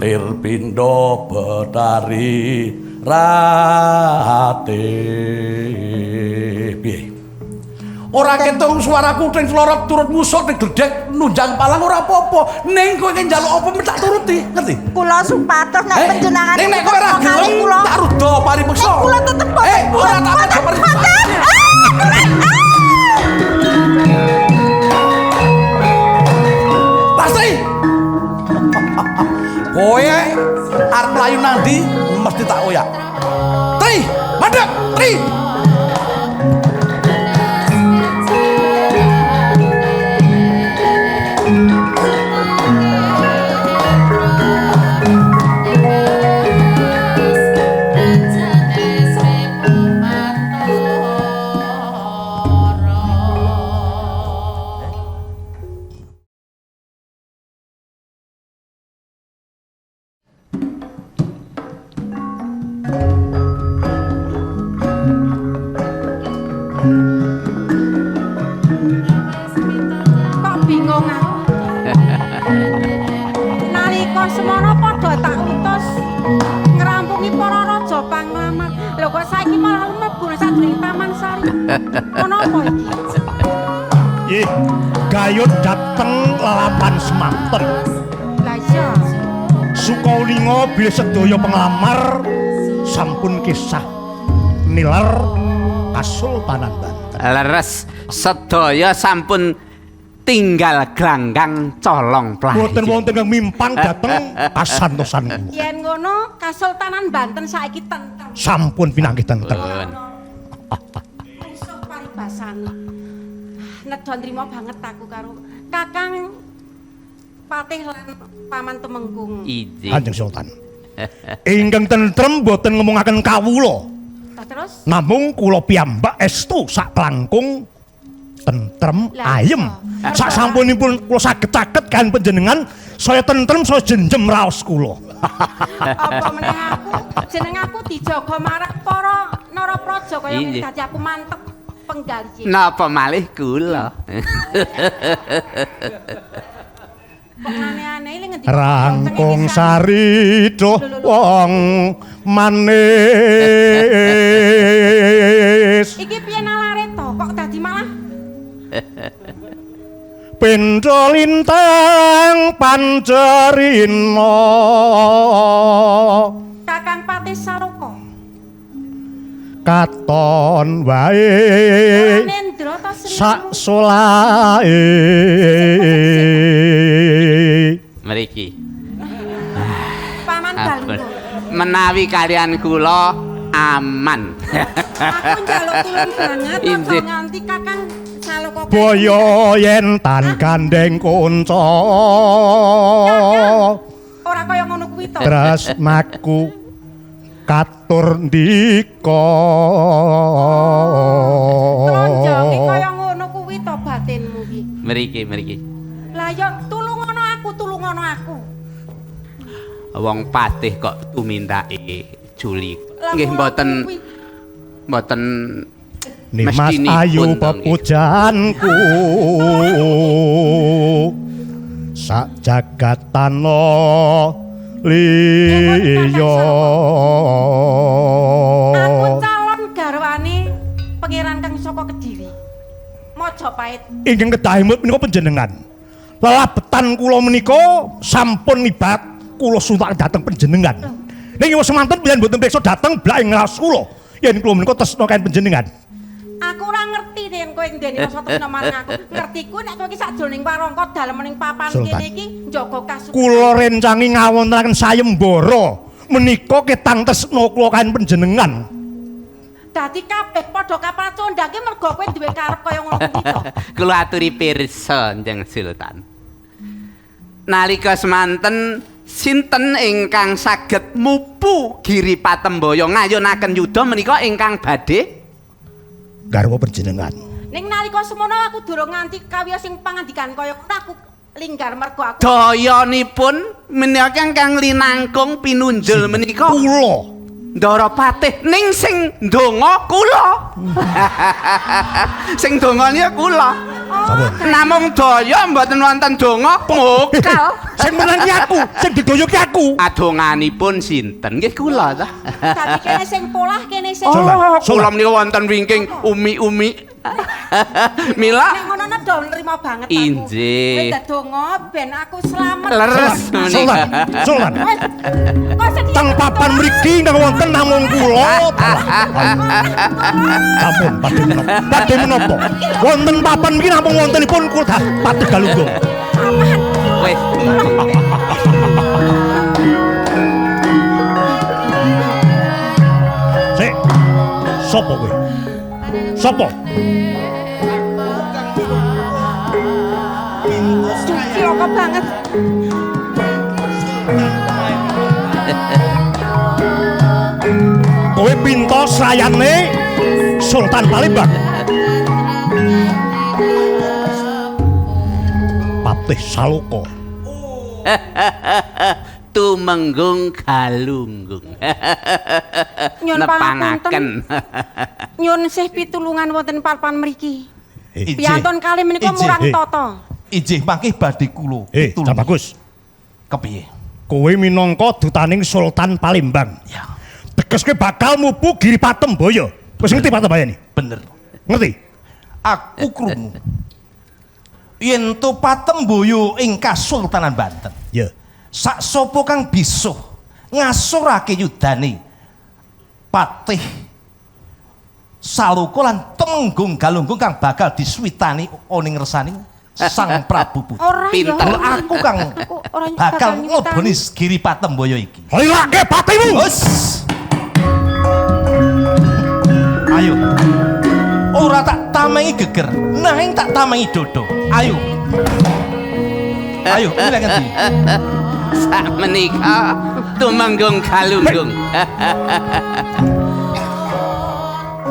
lir pindha betari rate piye ora ketung suaraku ning florot turut musuk ning gledhek nunjang palang ora apa-apa ning kowe ki njaluk apa tak turuti ngerti kula supados nek panjenengan ning nek kowe ora gelem tak rudo paripeksa kula tetep ora tak paripeksa Putri. Kok bingung aku. Nalika semono padha tak utus ngrampungi para raja panglamar. Lho kok saiki malah mlebu sadurunge Taman Sari. Ono apa iki? Ih, gayut dateng lalapan semanten. Lah iya. Sukalinga bilih sedaya penglamar sampun kisah nilar Kasultanan Banten. Leres sedaya sampun tinggal glanggang colong playu. Boten wonten kang mimpang dhateng kasantosan kula. Yen ngono Kasultanan Banten saiki tentrem. Sampun pinanggih tentrem. Iso paribasane. Nedha nrimo banget aku karo Kakang Patih lan Paman Tumengkung. Iji. Kanjeng Sultan. Ingkang tentrem boten ngomongaken kawula. Terus Namung kula piyambak estu sak langkung tentrem Lah, ayem. iya. Sak sampunipun kula saged-saged kan panjenengan saya tentrem saya jenjem raos kula. apa meneh aku jeneng aku dijaga marang para narapraja kaya ngene Iya. dadi aku mantep penggali. Napa malih kula? Kok aneh-aneh ile ngendi Rangkung sari doh wong manis. Iki piye nalare to kok dadi malah Pindha lintang pancerina. Kakang Patih Saloka. Katon wae Nendra ta sak solae. Mriki. Paman Ampun. Balunggung. Menawi kalian kula aman. Aku njaluk tulung banget Injih. aja nganti Kakang Saloka. Boyo yen tan gandeng kunca. Ora kaya ngono kuwi to. Tresnaku katur ndika. Tronjonge kaya ngono kuwi to batinmu iki. Mriki. Lah ya tulungono aku. Wong patih kok tumindake juli. Lah, Nggih kula mboten kuwi. Nimas mestinipun ayu to, nggih. pepujanku. Sak jagatana liya. Aku calon garwane pangeran kang saka Kediri. Majapahit. Ingkang kedahipun menika panjenengan. Lelabetan kula menika sampun nibat kula suntak dhateng panjenengan. Ning wis semanten pian mboten peksa dhateng blak ing ngraos kula. Yen kula menika tresna kan panjenengan. Aku ora ngerti yen kowe ndene rasa tresna marang aku. Ngertiku nek kowe iki sajroning warangka dalemening papan Sultan. kene iki njaga kasuci. Kula rencangi ngawontenaken sayembara menika ketang tresna kula kan panjenengan. Dadi kabeh padha kapracondhake mergo kowe duwe karep kaya ngono kuwi to. Kula aturi pirsa Njeng Sultan. Nalika semanten sinten ingkang saged mupu Giri Patembaya ngayonaken yuda menika ingkang badhe Garwa panjenengan. Ning nalika semono aku durung nganti kawya sing pangandikan kaya ngono aku linggar mergo aku. dayanipun menika kang linangkung pinunjul menika Kula Ndara Patih ning sing ndonga kula. Sing dongane kula. Namung daya mboten wonten donga mokal. sing menangi aku, sing didoyoki aku. Adonganipun sinten? Nggih kula ta. Dadi kene sing polah kene sing Oh, kula menika wonten wingking umi-umi. Mila nek ngono nedha nrimo banget aku. Injih. Kowe ndedonga ben aku slamet. leres Sultan, menika. Sultan. Kok sedih Teng papan mriki ingkang wonten namung kula. Sampun padhe menapa? Padhe menapa? Wonten papan mriki namung wontenipun kula Patih Galunggung. Wis. Sik. Sopo kowe? Sopo? Cilaka banget. Kowe pinto sayane Sultan Palembang. Patih Saloko. Tumenggung Galunggung. Nyun Nepangaken. Nyun sih pitulungan wonten papan mriki. Ijih. Piantun kali menika murang tata. Ijih mangke badhe kula. Cak Bagus. Kepiye? Kowe minangka dutaning Sultan Palembang. Ya. Tegeske bakal mupu Giri Patembaya. Wis ngerti Patembayane? Bener. Ngerti? Aku krungu. Yen to Patembaya ing Kasultanan Banten. Ya. Sak sapa kang bisa ngasurake yudane Patih Saloko lan Temenggung Galunggung kang bakal diswitani oning resaning Sang Prabu Putra. Ora ya. Pinter aku kang ora bakal nyuwun ngleboni Giri Patembaya iki. Lilake patimu. Wes. Ayo. Ora tak tamengi geger, nanging tak tamengi dodo. Ayo. Ayo, ini ngendi? Sak menika Tumenggung Galunggung.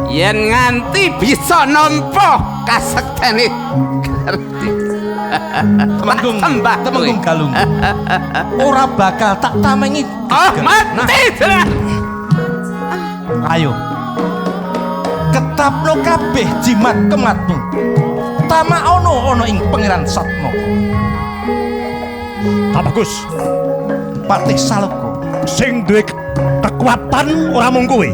Yen nganti bisa nampa kasektene Temenggung Galunggung. Ora bakal tak tamengi oh mati tenan. Ayo. Ketapno kabeh jimat kematmu. Tamak ana ing Pangeran Satma. Tak Bagus. Patih Saloko Sing duwe kekuatan ora mung kowe.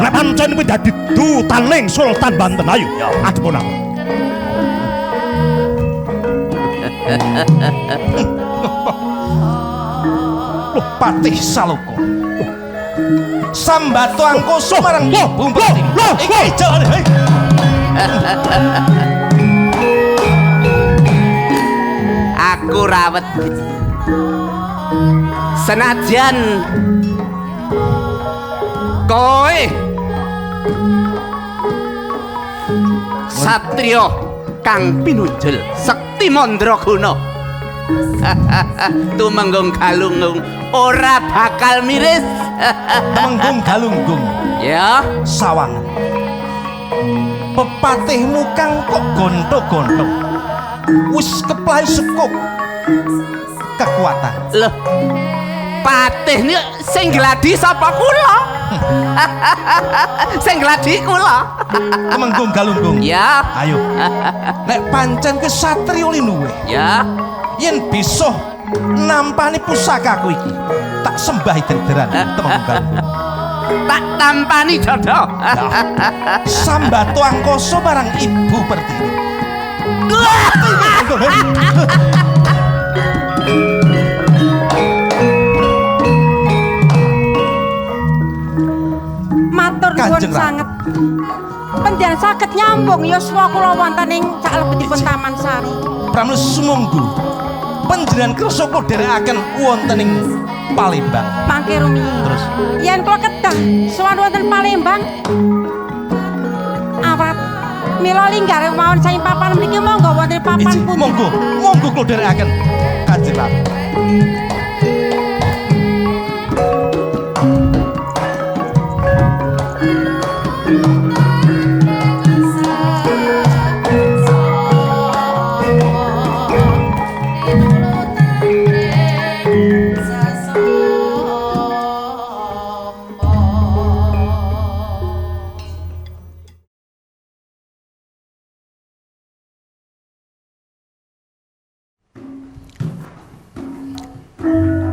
Nek pancen kowe dadi dutaning Sultan Banten, ayo adepun aku. Loh, Patih Saloko. Sambato angkoso marang ibu pertiwi. Iki jalane. Aku rawet. Senajan kowe satrio kang pinunjul sekti mandraguna. Tumenggung Galunggung ora bakal miris. Temenggung Galunggung ya sawangan. Pepatihmu kang kok gonto-gonto wis keplai sekop kekuatan. Loh, patih ini sing gladi sapa kula? Sing gladi kula. Temenggung Galunggung. Ya. Ayo. Nek pancen kesatria linuwe. Ya. Yen bisa nampani pusakaku iki, tak sembahi derderan Temenggung Galunggung. Tak tampani dodo. Sambato angkoso barang ibu pertiwi. Matur nuwun sanget. Panjenengan saged nyambung yuswa kula wonten ing salebetipun Taman Sari. Pramila sumangga panjenengan kersa kula dherekaken wonten ing Palembang. Mangke rumiyin. Terus Yen kula kedah sowan wonten Palembang awat mila linggare mawon saking papan mriki monggo wonten papan pundi. Monggo kula dherekaken Kanjeng Ratu.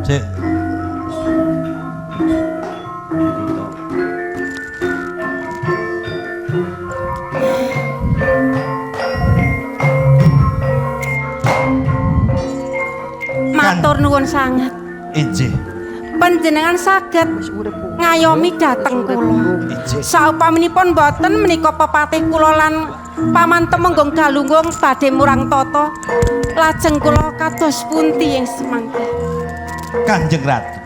Cek. Matur nuwun sanget. Injih. Panjenengan saged ngayomi dhateng kula. Saupaminipun boten menika pepatih kula lan Paman Temenggung Galunggung badhe murang tata, lajeng kula kados pundi ing semangka. Kanjeng Ratu.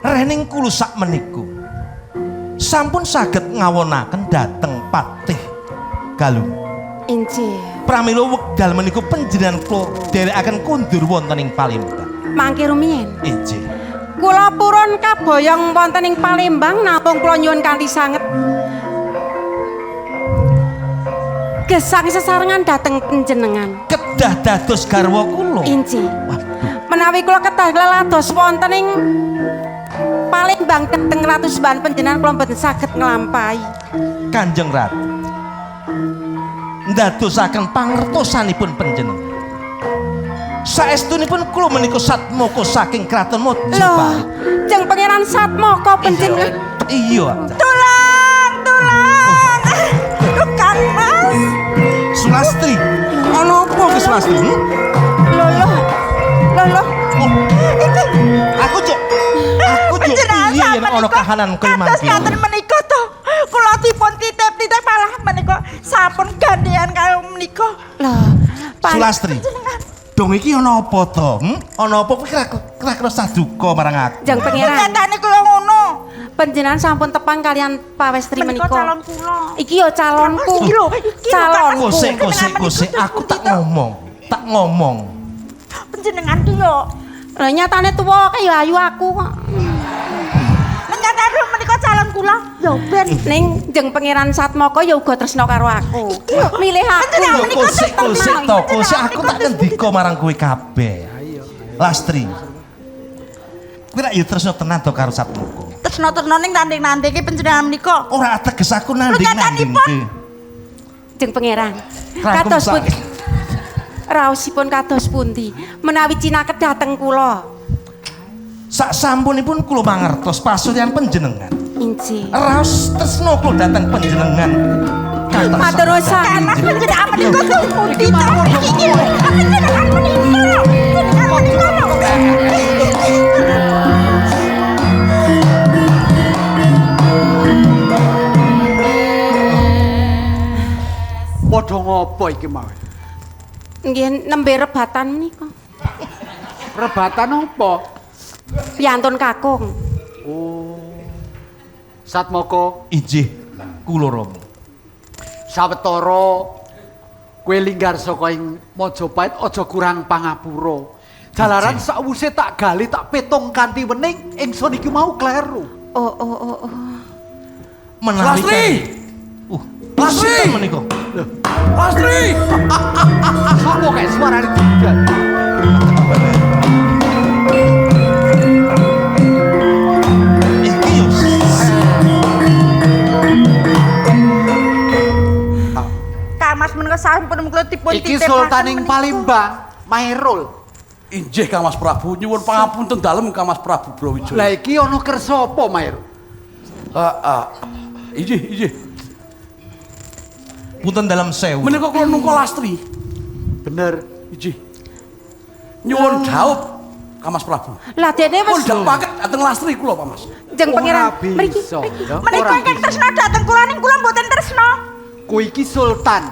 Rening kula sak meniku. sampun saged ngawonaken dhateng Patih Galung. Injih. Pramila wekdal menika panjenengan kula dherekaken kundur wonten ing Palembang. Mangke rumiyin. Injih. Kula purun kaboyong wonten ing Palembang namung kula nyuwun kanthi sanget. Gesang sesarengan dhateng panjenengan. Kedah dados garwa kula. Injih. Menawi kula kedah lelados wonten ing Palembang dhateng Ratu Sembahan panjenengan kula mboten saged nglampahi. Kanjeng Ratu ndadosaken pangertosanipun panjenengan. Saestunipun kula menika Satmoko saking Kraton Majapahit. Jeng Pangeran Satmoko panjenengan. Iya. Tulang. Kang Mas. Sulastri. Ana apa ki Sulastri? Lho. Aku cuk piye yen ana kahanan kowe mangke. Kados ngaten menika to. Kula dipun titip malah menika sampun gandengan kaya menika. Lah, Sulastri. Dong iki ana apa to? Ana apa kira-kira saduka marang aku? Jeng Pangeran. Katane kula ngono. Panjenengan sampun tepang kalian pawestri menika. Menika calon kula. Iki yo calonku. Iki lho, calonku. Kosek aku tak ngomong. Panjenengan ki yo. Lah nyatane tuwa kaya ayu aku kok. Nyatane menika calon kula. Ya ben ning Jeng Pangeran Satmoko ya uga tresna karo aku. Milih aku. Kosek aku tak ngendika marang kowe kabeh. Lastri. Kowe rak yo tresna tenan to karo Satmoko. Tresna ning nanding-nanding iki panjenengan menika. Ora ateges aku nanding-nanding iki. Jeng Pangeran. Kados pundi? Raosipun kados pundi? Menawi cinaket dhateng kula. Sak sampunipun kula mangertos pasuryan panjenengan. Injih. Raos tresna kula dhateng panjenengan. Matur nuwun sanget. Mas panjenengan menika pundi to? Iki panjenengan menika. Padha ngopo iki mau? Nggih nembe rebatan menika. Rebatan apa? Piantun kakung. Satmoko, Injih, kula Rama. sawetara kowe linggar saka ing Majapahit aja kurang pangapura. Jalaran sakwise tak gali tak petung kanthi wening ingsun iki mau kleru. Oh. Menawi Lastri! Lastri! menika. Lastri! Sapa kae suarane digan? Iki yo. Kang Mas menika sampun kula dipun Iki Sultaning Palembang, Mairul. Injih Kang Mas Prabu, nyuwun pangapunten dalem Kang Mas Prabu Brawijaya. Lah iki ana kersa apa, Mairul? Injih. Punten dalam sewu. Menika kula nunggu Lastri. Bener. Injih. Nyuwun dhaup Kang Mas Prabu. Lah dene Pun wis paket dateng Lastri kula Pak Mas. Jeng Pangeran mriki. Menika ingkang tresna dhateng kula ning kula mboten tresna. Kowe iki sultan.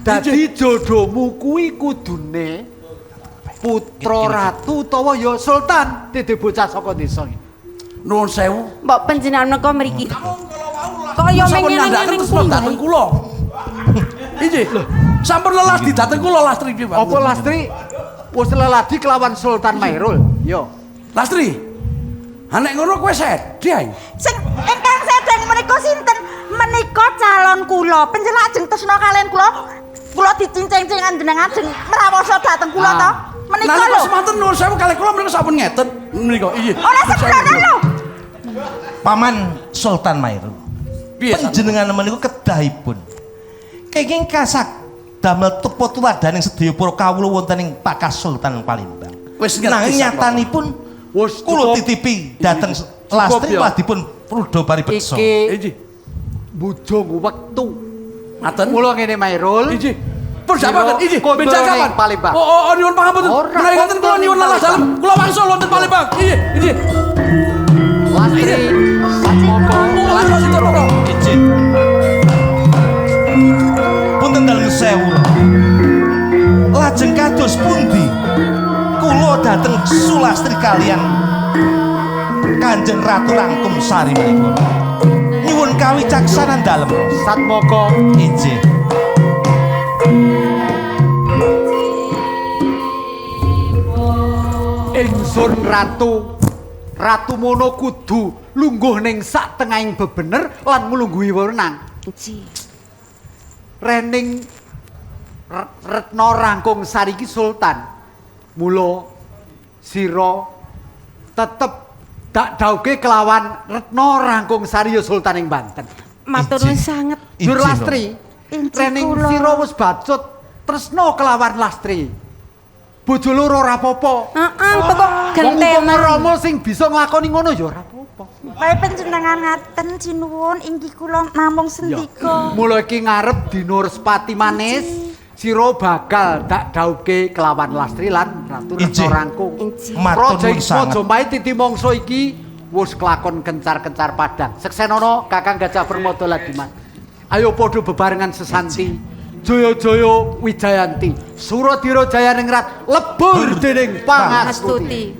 Dadi jodohmu kuwi kudune putra ratu utawa ya sultan dede bocah saka desa iki. Nuwun sewu. Mbok panjenengan menika mriki. Kaya Sampun mengene nandhaken tresna dateng kula. Injih. Sampun leladi dateng kula Lastri piye, Pak? Apa Lastri? Wis leladi kelawan Sultan Mairul. Yo. Lastri. Nek ngono kowe sedhe ae. Sing ingkang sedeng menika sinten? Menika calon kula. Panjenengan ajeng tresna kalian kula. Kula dicincing-cingan jenengan ajeng mrawasa dhateng kula to. Menika Nalika lho. semanten nuwun sewu kalih kula menika sampun ngeten. Menika iya. Ora sebenarnya lho. Paman Sultan Mairul. Piye? Panjenengan menika kedahipun. Kenging kasak damel tepo tuladaning sedaya para kawula wonten ing Pakas Sultan Palembang. Wis ngerti. Nanging nyatanipun Wis kula titipi dhateng Lastri malah dipun prudha paribeksa. Iki Injih. bujung wektu. Ngaten. Mula ngene Mairul. Injih. Pun jabaken injih. Kondur Benjang ning kapan? Palembang. Oh, nyuwun pangapunten. Ora, Menawi ngoten kula kondur nyuwun ning lalah dalem. Kula wangsul wonten Palembang. Injih. Lastri. Satmoko. Injih. Punten dalem sewu. Lajeng kados pundi? Kula dhateng Sulastri kalian Kanjeng Ratu Rangkum Sari menika. kawicaksanan dalem. Satmoko Injih. ingsun Ratu Mono kudu lungguh ning sak tengahing bebener lan nglungguhi wewenang. Rening Retno Rangkung Sari ki Sultan. Mula sira tetep dak dauke kelawan Retno Rangkung Sari ya Sultan ing Banten. Matur nuwun sanget. Dur Lastri. Rening sira wis bacut tresno kelawan Lastri. Bojo loro ora apa-apa. Heeh, kok gentenan. Wong Rama sing bisa nglakoni ngono ya ora apa-apa. Bae panjenengan ngaten sinuwun inggih kula namung sendika. Mula iki ngarep dina Respati manis, sira bakal dak dauke kelawan Lastri lan Ratu Retno Rangkung. Project Majapahit titi mangsa iki wis kelakon kencar-kencar padang. Seksenono Kakang Gajah Permada Ladiman. Ayo padha bebarengan sesanti. Jaya-jaya Wijayanti, Suradira Jayaningrat lebur dening pangastuti.